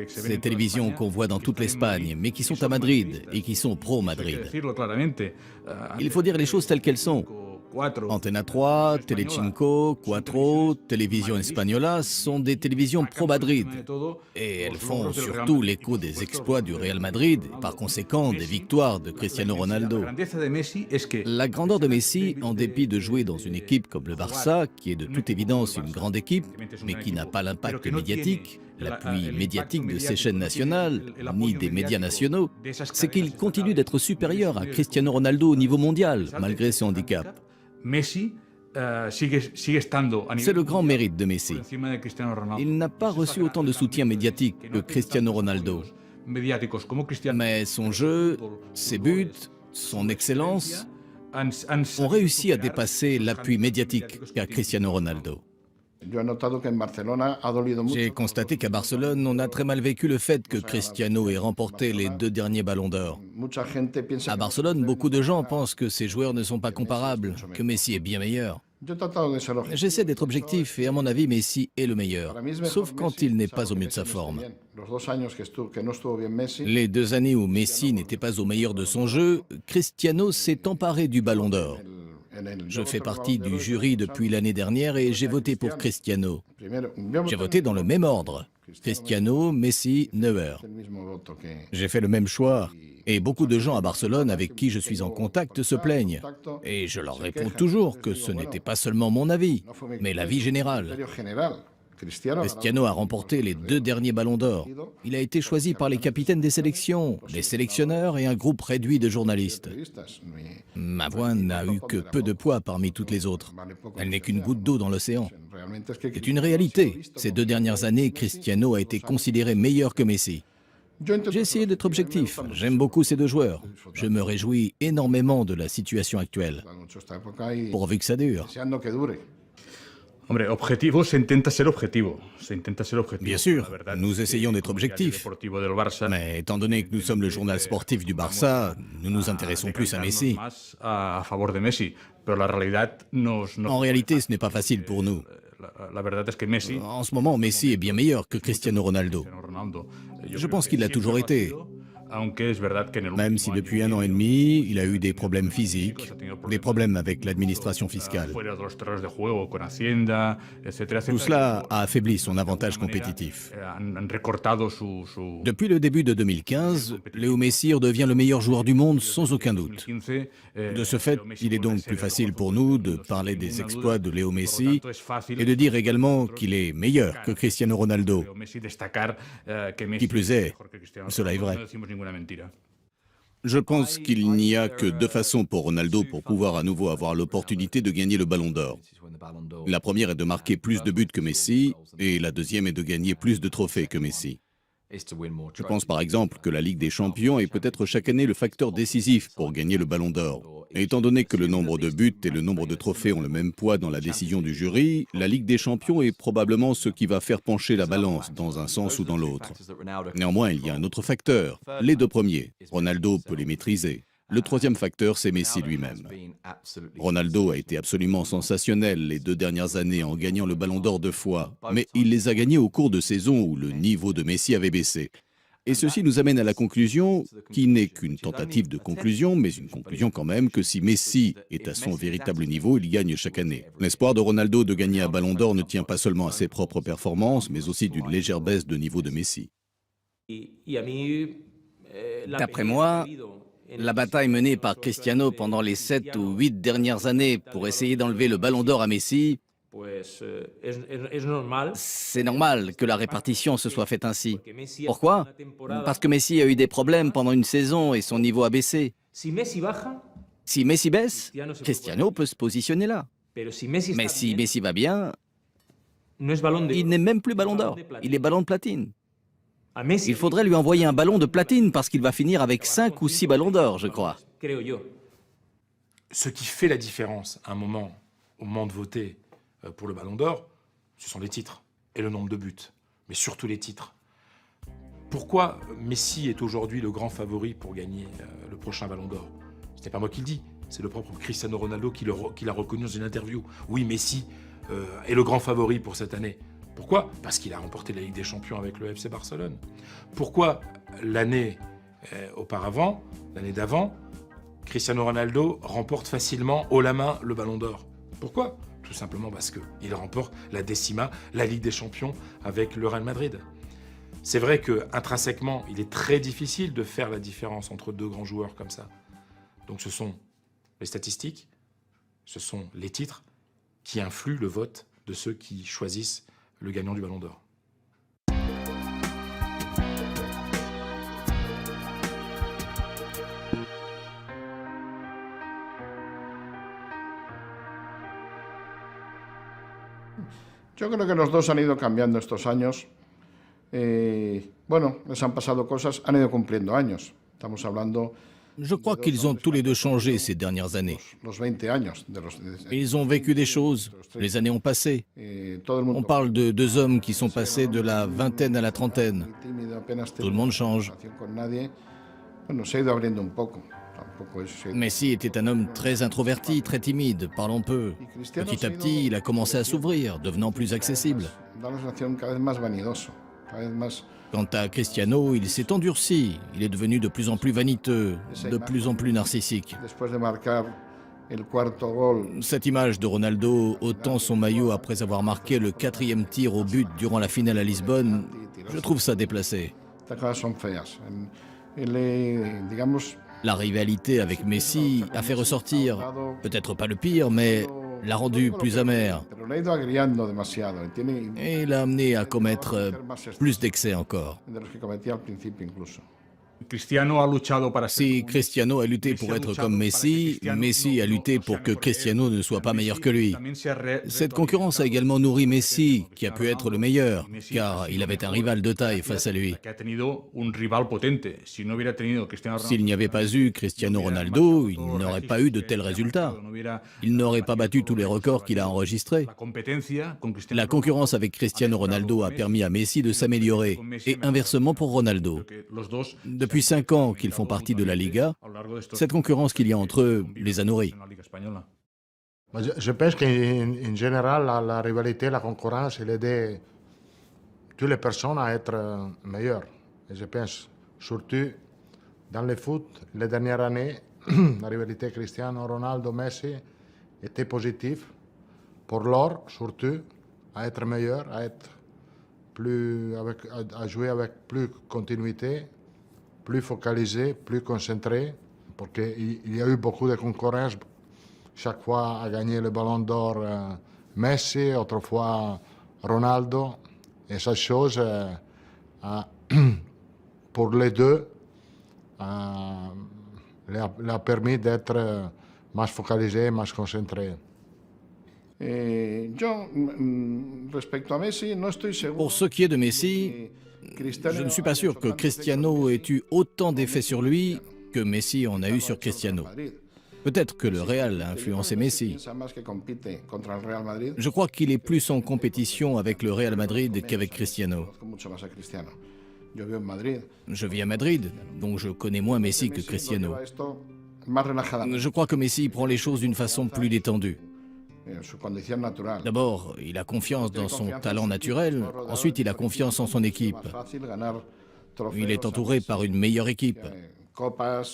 Ces télévisions qu'on voit dans toute l'Espagne, mais qui sont à Madrid et qui sont pro-Madrid. Il faut dire les choses telles qu'elles sont. Antena 3, Telecinco, Cuatro, Télévision Española sont des télévisions pro-Madrid. Et elles font surtout l'écho des exploits du Real Madrid et par conséquent des victoires de Cristiano Ronaldo. La grandeur de Messi, en dépit de jouer dans une équipe comme le Barça, qui est de toute évidence une grande équipe, mais qui n'a pas l'impact médiatique, l'appui médiatique de ses chaînes nationales, ni des médias nationaux, c'est qu'il continue d'être supérieur à Cristiano Ronaldo au niveau mondial, malgré ce handicap. C'est le grand mérite de Messi. Il n'a pas reçu autant de soutien médiatique que Cristiano Ronaldo. Mais son jeu, ses buts, son excellence ont réussi à dépasser l'appui médiatique qu'a Cristiano Ronaldo. J'ai constaté qu'à Barcelone, on a très mal vécu le fait que Cristiano ait remporté les 2 derniers ballons d'or. À Barcelone, beaucoup de gens pensent que ces joueurs ne sont pas comparables, que Messi est bien meilleur. J'essaie d'être objectif et à mon avis, Messi est le meilleur, sauf quand il n'est pas au mieux de sa forme. Les 2 années où Messi n'était pas au meilleur de son jeu, Cristiano s'est emparé du ballon d'or. Je fais partie du jury depuis l'année dernière et j'ai voté pour Cristiano. J'ai voté dans le même ordre. Cristiano, Messi, Neuer. J'ai fait le même choix. Et beaucoup de gens à Barcelone avec qui je suis en contact se plaignent. Et je leur réponds toujours que ce n'était pas seulement mon avis, mais l'avis général. Cristiano a remporté les 2 derniers ballons d'or. Il a été choisi par les capitaines des sélections, les sélectionneurs et un groupe réduit de journalistes. Ma voix n'a eu que peu de poids parmi toutes les autres. Elle n'est qu'une goutte d'eau dans l'océan. C'est une réalité. Ces 2 dernières années, Cristiano a été considéré meilleur que Messi. J'ai essayé d'être objectif. J'aime beaucoup ces 2 joueurs. Je me réjouis énormément de la situation actuelle. Pourvu que ça dure. Bien sûr, nous essayons d'être objectifs. Mais étant donné que nous sommes le journal sportif du Barça, nous nous intéressons plus à Messi. En réalité, ce n'est pas facile pour nous. En ce moment, Messi est bien meilleur que Cristiano Ronaldo. Je pense qu'il l'a toujours été. Même si depuis 1 an et demi, il a eu des problèmes physiques, des problèmes avec l'administration fiscale. Tout cela a affaibli son avantage compétitif. Depuis le début de 2015, Léo Messi redevient le meilleur joueur du monde sans aucun doute. De ce fait, il est donc plus facile pour nous de parler des exploits de Léo Messi et de dire également qu'il est meilleur que Cristiano Ronaldo. Qui plus est, cela est vrai. Je pense qu'il n'y a que 2 façons pour Ronaldo pour pouvoir à nouveau avoir l'opportunité de gagner le Ballon d'Or. La première est de marquer plus de buts que Messi et la deuxième est de gagner plus de trophées que Messi. Je pense par exemple que la Ligue des Champions est peut-être chaque année le facteur décisif pour gagner le Ballon d'Or. Et étant donné que le nombre de buts et le nombre de trophées ont le même poids dans la décision du jury, la Ligue des Champions est probablement ce qui va faire pencher la balance dans un sens ou dans l'autre. Néanmoins, il y a un autre facteur. Les 2 premiers. Ronaldo peut les maîtriser. Le 3e facteur, c'est Messi lui-même. Ronaldo a été absolument sensationnel les 2 dernières années en gagnant le Ballon d'Or 2 fois, mais il les a gagnés au cours de saisons où le niveau de Messi avait baissé. Et ceci nous amène à la conclusion, qui n'est qu'une tentative de conclusion, mais une conclusion quand même, que si Messi est à son véritable niveau, il gagne chaque année. L'espoir de Ronaldo de gagner un Ballon d'Or ne tient pas seulement à ses propres performances, mais aussi d'une légère baisse de niveau de Messi. D'après moi, la bataille menée par Cristiano pendant les 7 ou 8 dernières années pour essayer d'enlever le Ballon d'Or à Messi, c'est normal que la répartition se soit faite ainsi. Pourquoi? Parce que Messi a eu des problèmes pendant une saison et son niveau a baissé. Si Messi baisse, Cristiano peut se positionner là. Mais si Messi va bien, il n'est même plus Ballon d'Or, il est Ballon de platine. Il faudrait lui envoyer un ballon de platine parce qu'il va finir avec 5 ou 6 ballons d'or, je crois. Ce qui fait la différence à un moment au moment de voter pour le Ballon d'Or, ce sont les titres et le nombre de buts, mais surtout les titres. Pourquoi Messi est aujourd'hui le grand favori pour gagner le prochain Ballon d'Or? Ce n'est pas moi qui le dis, c'est le propre Cristiano Ronaldo qui l'a reconnu dans une interview. Oui, Messi est le grand favori pour cette année. Pourquoi? Parce qu'il a remporté la Ligue des Champions avec le FC Barcelone. Pourquoi l'année auparavant, l'année d'avant, Cristiano Ronaldo remporte facilement haut la main le Ballon d'Or? Pourquoi? Tout simplement parce qu'il remporte la décima, la Ligue des Champions avec le Real Madrid. C'est vrai qu'intrinsèquement, il est très difficile de faire la différence entre deux grands joueurs comme ça. Donc ce sont les statistiques, ce sont les titres qui influent le vote de ceux qui choisissent le gagnant du Ballon d'Or. Yo creo que los dos han ido cambiando estos años. Bueno, les han pasado cosas, han ido cumpliendo años. Estamos hablando... Je crois qu'ils ont tous les deux changé ces dernières années. Ils ont vécu des choses, les années ont passé. On parle de deux hommes qui sont passés de la vingtaine à la trentaine. Tout le monde change. Messi était un homme très introverti, très timide, parlant peu. Petit à petit, il a commencé à s'ouvrir, devenant plus accessible. Quant à Cristiano, il s'est endurci, il est devenu de plus en plus vaniteux, de plus en plus narcissique. Cette image de Ronaldo ôtant son maillot après avoir marqué le 4e tir au but durant la finale à Lisbonne, je trouve ça déplacé. La rivalité avec Messi a fait ressortir, peut-être pas le pire, mais l'a rendu plus amer et l'a amené à commettre plus d'excès encore. Si Cristiano a lutté pour être comme Messi, Messi a lutté pour que Cristiano ne soit pas meilleur que lui. Cette concurrence a également nourri Messi, qui a pu être le meilleur, car il avait un rival de taille face à lui. S'il n'y avait pas eu Cristiano Ronaldo, il n'aurait pas eu de tels résultats. Il n'aurait pas battu tous les records qu'il a enregistrés. La concurrence avec Cristiano Ronaldo a permis à Messi de s'améliorer, et inversement pour Ronaldo. Depuis 5 ans qu'ils font partie de la Liga, cette concurrence qu'il y a entre eux les a nourris. Je pense qu'en général, la rivalité, la concurrence, elle aide toutes les personnes à être meilleures. Et je pense, surtout dans le foot, les dernières années, la rivalité Cristiano Ronaldo-Messi était positive pour l'or, surtout, à être meilleur, à être à jouer avec plus de continuité, plus focalisé, plus concentré, parce qu'il y a eu beaucoup de concurrence. Chaque fois a gagné le Ballon d'Or Messi, autrefois Ronaldo. Et cette chose, pour les deux, l'a permis d'être plus focalisé, plus concentré. Pour ce qui est de Messi, je ne suis pas sûr que Cristiano ait eu autant d'effet sur lui que Messi en a eu sur Cristiano. Peut-être que le Real a influencé Messi. Je crois qu'il est plus en compétition avec le Real Madrid qu'avec Cristiano. Je vis à Madrid, donc je connais moins Messi que Cristiano. Je crois que Messi prend les choses d'une façon plus détendue. D'abord, il a confiance dans son talent naturel, ensuite il a confiance en son équipe. Il est entouré par une meilleure équipe.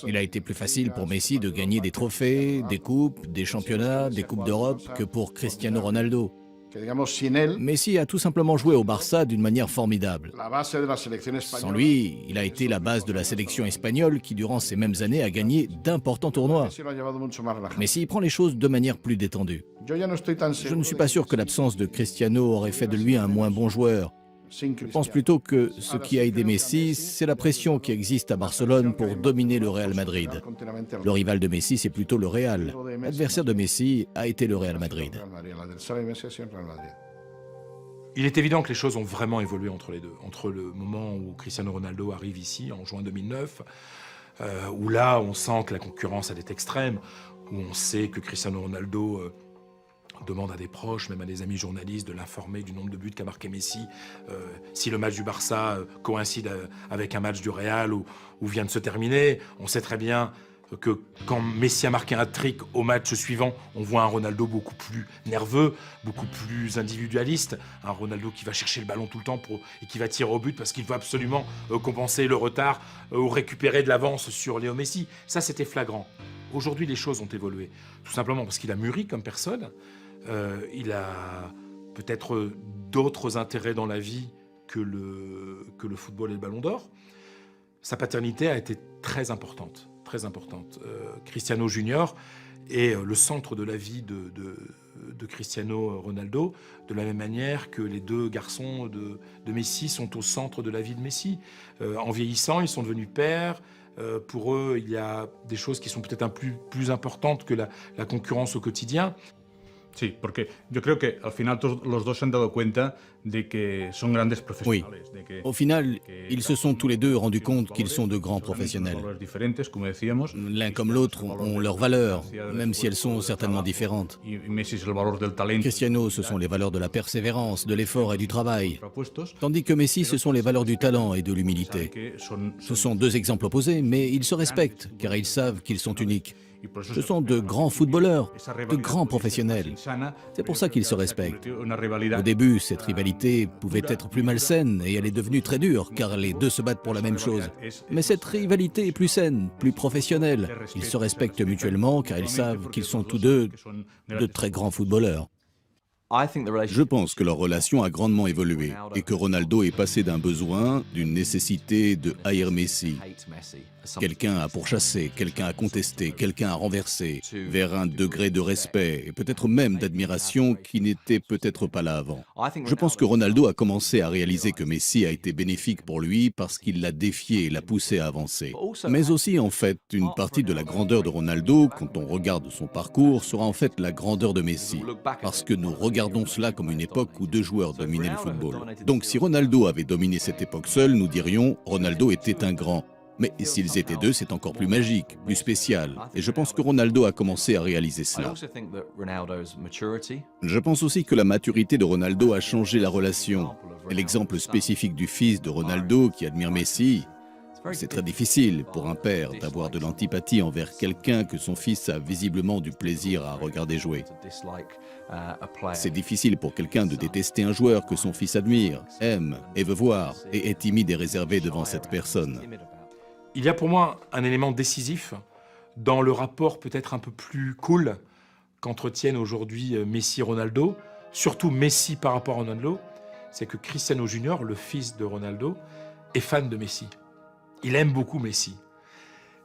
Il a été plus facile pour Messi de gagner des trophées, des coupes, des championnats, des coupes d'Europe que pour Cristiano Ronaldo. Messi a tout simplement joué au Barça d'une manière formidable. Sans lui, il a été la base de la sélection espagnole qui, durant ces mêmes années, a gagné d'importants tournois. Messi prend les choses de manière plus détendue. Je ne suis pas sûr que l'absence de Cristiano aurait fait de lui un moins bon joueur. Je pense plutôt que ce qui a aidé Messi, c'est la pression qui existe à Barcelone pour dominer le Real Madrid. Le rival de Messi, c'est plutôt le Real. L'adversaire de Messi a été le Real Madrid. Il est évident que les choses ont vraiment évolué entre les deux. Entre le moment où Cristiano Ronaldo arrive ici, en juin 2009, où là, on sent que la concurrence elle est extrême, où on sait que Cristiano Ronaldo On demande à des proches, même à des amis journalistes, de l'informer du nombre de buts qu'a marqué Messi. Si le match du Barça coïncide avec un match du Real ou vient de se terminer, on sait très bien que quand Messi a marqué un hat-trick au match suivant, on voit un Ronaldo beaucoup plus nerveux, beaucoup plus individualiste, un Ronaldo qui va chercher le ballon tout le temps et qui va tirer au but parce qu'il veut absolument compenser le retard ou récupérer de l'avance sur Léo Messi. Ça, c'était flagrant. Aujourd'hui, les choses ont évolué, tout simplement parce qu'il a mûri comme personne, il a peut-être d'autres intérêts dans la vie que le football et le ballon d'or. Sa paternité a été très importante. Cristiano Junior est le centre de la vie de Cristiano Ronaldo, de la même manière que les deux garçons de Messi sont au centre de la vie de Messi. En vieillissant, ils sont devenus pères. Pour eux, il y a des choses qui sont peut-être un plus importantes que la concurrence au quotidien. Sí, porque yo creo que al final los dos se han dado cuenta de que son grandes profesionales. Oui. Au final, ils se sont tous les deux rendus compte qu'ils sont de grands professionnels. L'un comme l'autre ont leurs valeurs, même si elles sont certainement différentes. Cristiano, ce sont les valeurs de la persévérance, de l'effort et du travail. Tandis que Messi, ce sont les valeurs du talent et de l'humilité. Ce sont deux exemples opposés, mais ils se respectent, car ils savent qu'ils sont uniques. Ce sont de grands footballeurs, de grands professionnels. C'est pour ça qu'ils se respectent. Au début, cette rivalité pouvait être plus malsaine et elle est devenue très dure, car les deux se battent pour la même chose. Mais cette rivalité est plus saine, plus professionnelle. Ils se respectent mutuellement, car ils savent qu'ils sont tous deux de très grands footballeurs. Je pense que leur relation a grandement évolué et que Ronaldo est passé d'un besoin, d'une nécessité de haïr Messi. Quelqu'un à pourchasser, quelqu'un à contester, quelqu'un à renverser, vers un degré de respect et peut-être même d'admiration qui n'était peut-être pas là avant. Je pense que Ronaldo a commencé à réaliser que Messi a été bénéfique pour lui parce qu'il l'a défié et l'a poussé à avancer. Mais aussi, en fait, une partie de la grandeur de Ronaldo, quand on regarde son parcours, sera en fait la grandeur de Messi. Parce que nous regardons cela comme une époque où deux joueurs dominaient le football. Donc si Ronaldo avait dominé cette époque seul, nous dirions Ronaldo était un grand. Mais s'ils étaient deux, c'est encore plus magique, plus spécial. Et je pense que Ronaldo a commencé à réaliser cela. Je pense aussi que la maturité de Ronaldo a changé la relation. Et l'exemple spécifique du fils de Ronaldo qui admire Messi, c'est très difficile pour un père d'avoir de l'antipathie envers quelqu'un que son fils a visiblement du plaisir à regarder jouer. C'est difficile pour quelqu'un de détester un joueur que son fils admire, aime et veut voir, et est timide et réservé devant cette personne. Il y a pour moi un élément décisif dans le rapport peut-être un peu plus cool qu'entretiennent aujourd'hui Messi et Ronaldo, surtout Messi par rapport à Ronaldo, c'est que Cristiano Junior, le fils de Ronaldo, est fan de Messi. Il aime beaucoup Messi.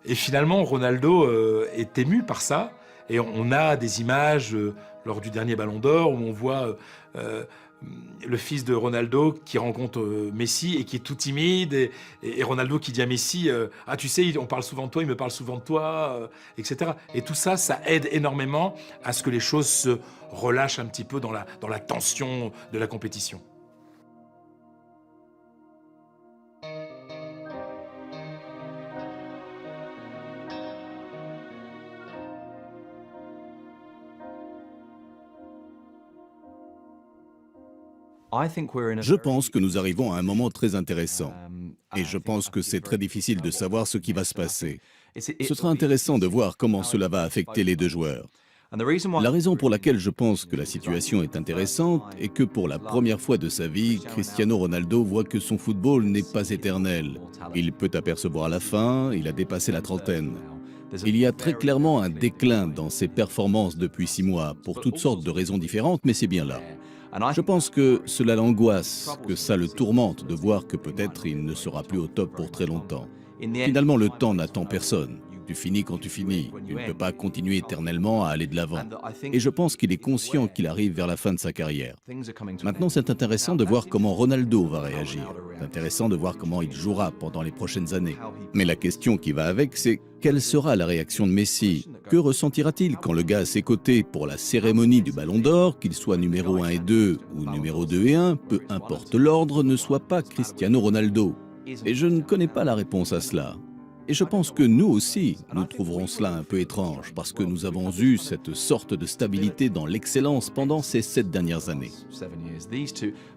Et finalement, Ronaldo est ému par ça, et on a des images lors du dernier Ballon d'Or où on voit le fils de Ronaldo qui rencontre Messi et qui est tout timide et Ronaldo qui dit à Messi ah tu sais on parle souvent de toi, il me parle souvent de toi, etc. Et tout ça, ça aide énormément à ce que les choses se relâchent un petit peu dans la tension de la compétition. Je pense que nous arrivons à un moment très intéressant. Et je pense que c'est très difficile de savoir ce qui va se passer. Ce sera intéressant de voir comment cela va affecter les deux joueurs. La raison pour laquelle je pense que la situation est intéressante est que pour la première fois de sa vie, Cristiano Ronaldo voit que son football n'est pas éternel. Il peut apercevoir la fin, il a dépassé la trentaine. Il y a très clairement un déclin dans ses performances depuis 6 mois, pour toutes sortes de raisons différentes, mais c'est bien là. Je pense que cela l'angoisse, que ça le tourmente de voir que peut-être il ne sera plus au top pour très longtemps. Finalement, le temps n'attend personne. Tu finis quand tu finis. Tu ne peux pas continuer éternellement à aller de l'avant. Et je pense qu'il est conscient qu'il arrive vers la fin de sa carrière. Maintenant, c'est intéressant de voir comment Ronaldo va réagir. C'est intéressant de voir comment il jouera pendant les prochaines années. Mais la question qui va avec, c'est quelle sera la réaction de Messi? Que ressentira-t-il quand le gars à ses côtés pour la cérémonie du Ballon d'Or, qu'il soit numéro 1 et 2 ou numéro 2 et 1, peu importe l'ordre, ne soit pas Cristiano Ronaldo? Et je ne connais pas la réponse à cela. Et je pense que nous aussi, nous trouverons cela un peu étrange, parce que nous avons eu cette sorte de stabilité dans l'excellence pendant ces 7 dernières années.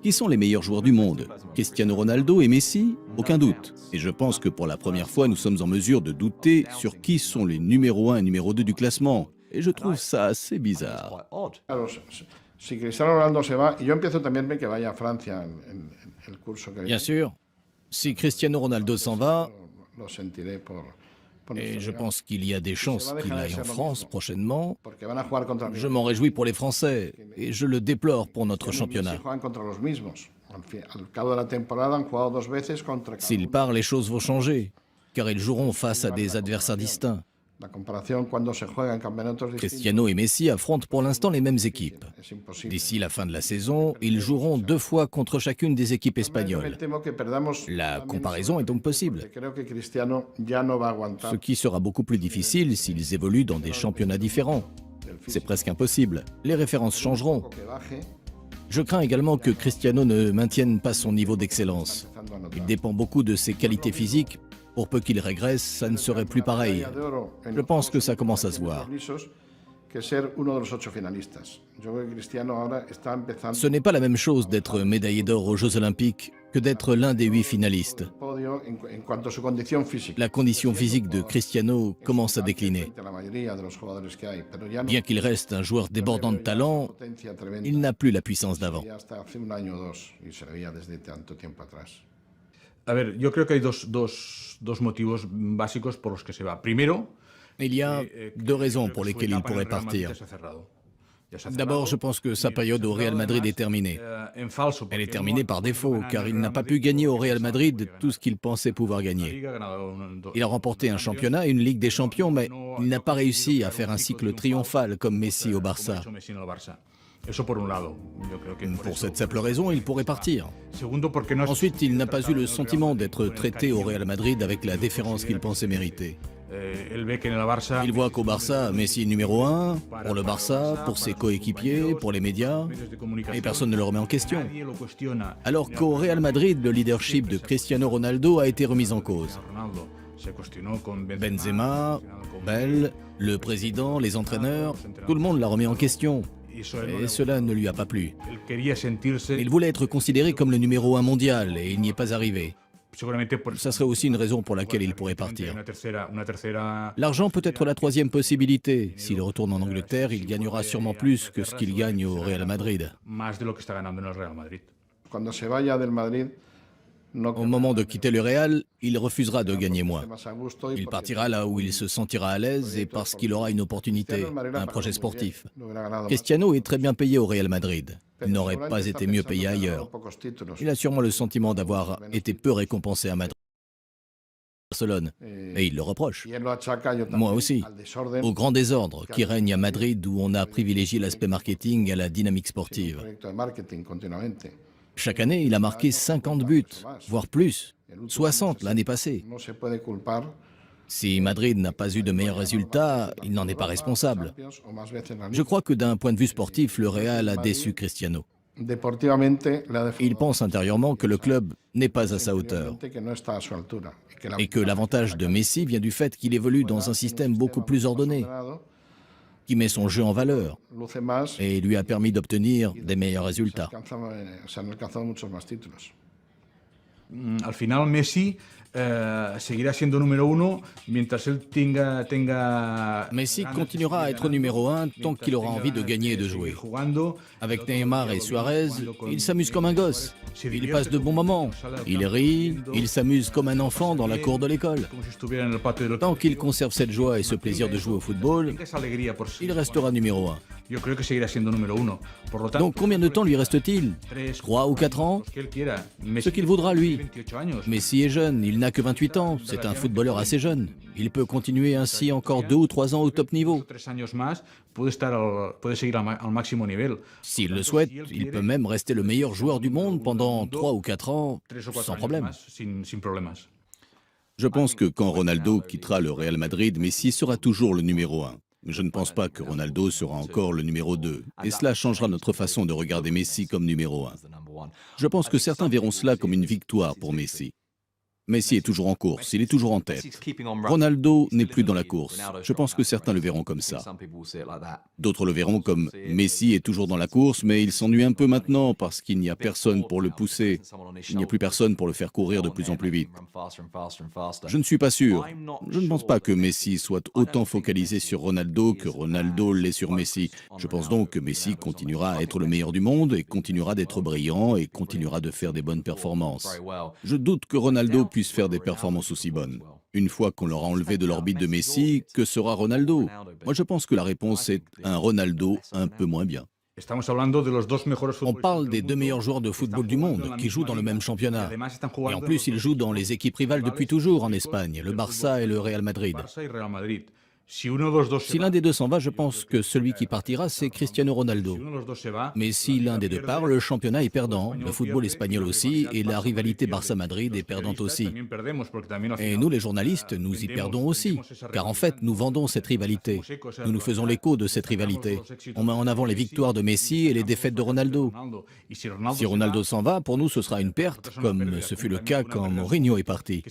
Qui sont les meilleurs joueurs du monde? Cristiano Ronaldo et Messi? Aucun doute. Et je pense que pour la première fois, nous sommes en mesure de douter sur qui sont les numéro 1 et numéro 2 du classement. Et je trouve ça assez bizarre. Claro, si Cristiano Ronaldo se va, y yo empiezo también que vaya a Francia el curso que Bien sûr, si Cristiano Ronaldo s'en va, lo sentiré por et je pense qu'il y a des chances qu'il aille en France prochainement, porque van a jugar contra je m'en réjouis pour les Français et je le déplore pour notre championnat. juegan contra los mismos. Al cabo de la temporada han jugado 2 veces contra S'il part, les choses vont changer, car ils joueront face à des adversaires distincts. la comparación cuando se juega en campeonatos distintos. Cristiano et Messi affrontent pour l'instant les mêmes équipes. Es imposible. D'ici la fin de la saison, ils joueront 2 fois contre chacune des équipes Me espagnoles. temo que perdamos La también comparaison est donc possible, porque creo que Cristiano ya no va a aguantar ce qui sera beaucoup plus difficile s'ils évoluent dans des championnats différents. el C'est físico presque impossible. Les références changeront. que baje, Je crains également que Cristiano ne maintienne pas son niveau d'excellence. empezando a notar. Il dépend beaucoup de ses qualités physiques. Pour peu qu'il régresse, ça ne serait plus pareil. Je pense que ça commence à se voir. Que ser uno de los 8 finalistas. Yo creo que Cristiano ahora está empezando Ce n'est pas la même chose d'être médaillé d'or aux Jeux Olympiques que d'être l'un des 8 finalistes. el podio en cuanto a su condición física. La condition physique de Cristiano commence à décliner. Frente a la mayoría de los jugadores que hay, pero ya no Bien qu'il reste un joueur débordant de talent, potencia tremenda. il n'a plus la puissance d'avant. Ya hasta hace un año o 2 y se le veía desde tanto tiempo atrás. A ver, yo creo que hay dos motivos básicos por los que se va. Primero, Il y a 2 raisons pour lesquelles il pourrait partir. D'abord, je pense que sa période au Real Madrid est terminée. Elle est terminée par défaut, car il n'a pas pu gagner au Real Madrid tout ce qu'il pensait pouvoir gagner. Il a remporté un championnat et une Ligue des Champions, mais il n'a pas réussi à faire un cycle triomphal comme Messi au Barça. Pour cette simple raison, il pourrait partir. Ensuite, il n'a pas eu le sentiment d'être traité au Real Madrid avec la déférence qu'il pensait mériter. Il voit qu'au Barça, Messi est numéro 1, pour le Barça, pour ses coéquipiers, pour les médias, et personne ne le remet en question. Alors qu'au Real Madrid, le leadership de Cristiano Ronaldo a été remis en cause. Benzema, Bell, le président, les entraîneurs, tout le monde l'a remis en question. Et cela ne lui a pas plu. Il voulait être considéré comme le numéro 1 mondial et il n'y est pas arrivé. Ça serait aussi une raison pour laquelle il pourrait partir. L'argent peut être la 3e possibilité. S'il retourne en Angleterre, il gagnera sûrement plus que ce qu'il gagne au Real Madrid. Cuando se vaya del Madrid, Au moment de quitter le Real, il refusera de gagner moins. Il partira là où il se sentira à l'aise et parce qu'il aura une opportunité, un projet sportif. Cristiano est très bien payé au Real Madrid. Il n'aurait pas été mieux payé ailleurs. Il a sûrement le sentiment d'avoir été peu récompensé à Madrid. Barcelone, et il le reproche. Moi aussi, au grand désordre qui règne à Madrid où on a privilégié l'aspect marketing à la dynamique sportive. Chaque année, il a marqué 50 buts, voire plus, 60 l'année passée. Si Madrid n'a pas eu de meilleurs résultats, il n'en est pas responsable. Je crois que d'un point de vue sportif, le Real a déçu Cristiano. Il pense intérieurement que le club n'est pas à sa hauteur et que l'avantage de Messi vient du fait qu'il évolue dans un système beaucoup plus ordonné, qui met son jeu en valeur et lui a permis d'obtenir des meilleurs résultats. Al final Messi seguirá siendo número 1 mientras él tenga Messi continuera à être numéro 1 tant qu'il aura envie de gagner et de jouer. Avec Neymar et Suarez, il s'amuse comme un gosse. Il passe de bons moments. Il rit, il s'amuse comme un enfant dans la cour de l'école. Tant qu'il conserve cette joie et ce plaisir de jouer au football, il restera numéro 1. Donc combien de temps lui reste-t-il? 3 ou 4 ans? Ce qu'il voudra lui. Messi est jeune, il n'a que 28 ans, c'est un footballeur assez jeune. Il peut continuer ainsi encore 2 ou 3 ans au top niveau. S'il le souhaite, il peut même rester le meilleur joueur du monde pendant 3 ou 4 ans, sans problème. Je pense que quand Ronaldo quittera le Real Madrid, Messi sera toujours le numéro 1. Je ne pense pas que Ronaldo sera encore le numéro 2. Et cela changera notre façon de regarder Messi comme numéro 1. Je pense que certains verront cela comme une victoire pour Messi. Messi est toujours en course, il est toujours en tête. Ronaldo n'est plus dans la course. Je pense que certains le verront comme ça. D'autres le verront comme Messi est toujours dans la course, mais il s'ennuie un peu maintenant parce qu'il n'y a personne pour le pousser. Il n'y a plus personne pour le faire courir de plus en plus vite. Je ne suis pas sûr. Je ne pense pas que Messi soit autant focalisé sur Ronaldo que Ronaldo l'est sur Messi. Je pense donc que Messi continuera à être le meilleur du monde et continuera d'être brillant et continuera de faire des bonnes performances. Je doute que Ronaldo puisse faire des performances aussi bonnes. Une fois qu'on l'aura enlevé de l'orbite de Messi, que sera Ronaldo? Moi, je pense que la réponse est un Ronaldo un peu moins bien. On parle des 2 meilleurs joueurs de football du monde qui jouent dans le même championnat. Et en plus, ils jouent dans les équipes rivales depuis toujours en Espagne, le Barça et le Real Madrid. Si l'un des deux s'en va, je pense que celui qui partira, c'est Cristiano Ronaldo. Mais si l'un des deux part, le championnat est perdant, le football espagnol aussi, et la rivalité Barça-Madrid est perdante aussi. Et nous, les journalistes, nous y perdons aussi, car en fait, nous vendons cette rivalité. Nous nous faisons l'écho de cette rivalité. On met en avant les victoires de Messi et les défaites de Ronaldo. Si Ronaldo s'en va, pour nous, ce sera une perte, comme ce fut le cas quand Mourinho est parti.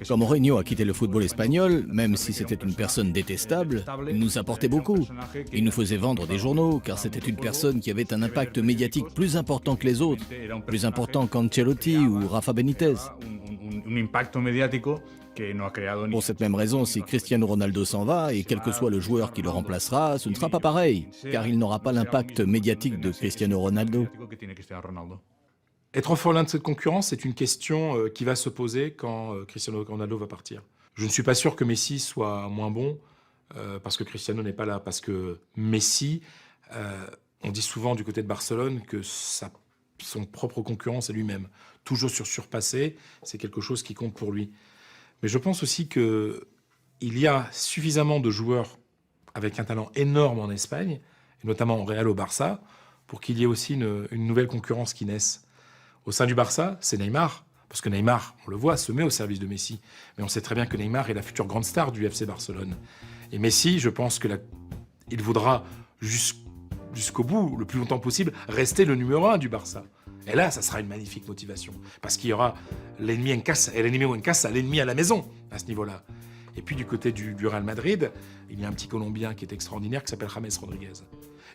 Quand Mourinho a quitté le football espagnol, même si c'était une personne détestable, il nous apportait beaucoup. Il nous faisait vendre des journaux, car c'était une personne qui avait un impact médiatique plus important que les autres, plus important qu'Ancelotti ou Rafa Benitez. Pour cette même raison, si Cristiano Ronaldo s'en va, et quel que soit le joueur qui le remplacera, ce ne sera pas pareil, car il n'aura pas l'impact médiatique de Cristiano Ronaldo. Être orphelin de cette concurrence, c'est une question qui va se poser quand Cristiano Ronaldo va partir. Je ne suis pas sûr que Messi soit moins bon parce que Cristiano n'est pas là. Parce que Messi, on dit souvent du côté de Barcelone que son propre concurrent, c'est lui-même. Toujours surpassé, c'est quelque chose qui compte pour lui. Mais je pense aussi qu'il y a suffisamment de joueurs avec un talent énorme en Espagne, et notamment au Real, au Barça, pour qu'il y ait aussi une nouvelle concurrence qui naisse. Au sein du Barça, c'est Neymar, parce que Neymar, on le voit, se met au service de Messi. Mais on sait très bien que Neymar est la future grande star du FC Barcelone. Et Messi, je pense qu'il voudra jusqu'au bout, le plus longtemps possible, rester le numéro 1 du Barça. Et là, ça sera une magnifique motivation, parce qu'il y aura l'ennemi en casa, et l'ennemi en casa, l'ennemi à la maison, à ce niveau-là. Et puis du côté du Real Madrid, il y a un petit Colombien qui est extraordinaire, qui s'appelle James Rodriguez.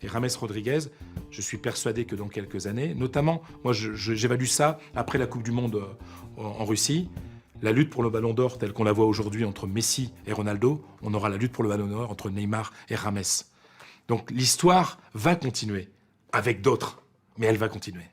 Et James Rodriguez, je suis persuadé que dans quelques années, notamment, moi j'évalue ça après la Coupe du Monde en Russie, la lutte pour le Ballon d'Or telle qu'on la voit aujourd'hui entre Messi et Ronaldo, on aura la lutte pour le Ballon d'Or entre Neymar et James. Donc l'histoire va continuer, avec d'autres, mais elle va continuer.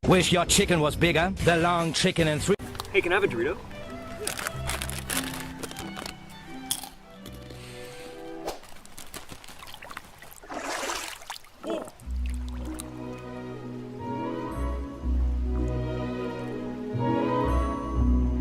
Wish your chicken was bigger. The long chicken and three. Hey, can I have a Dorito?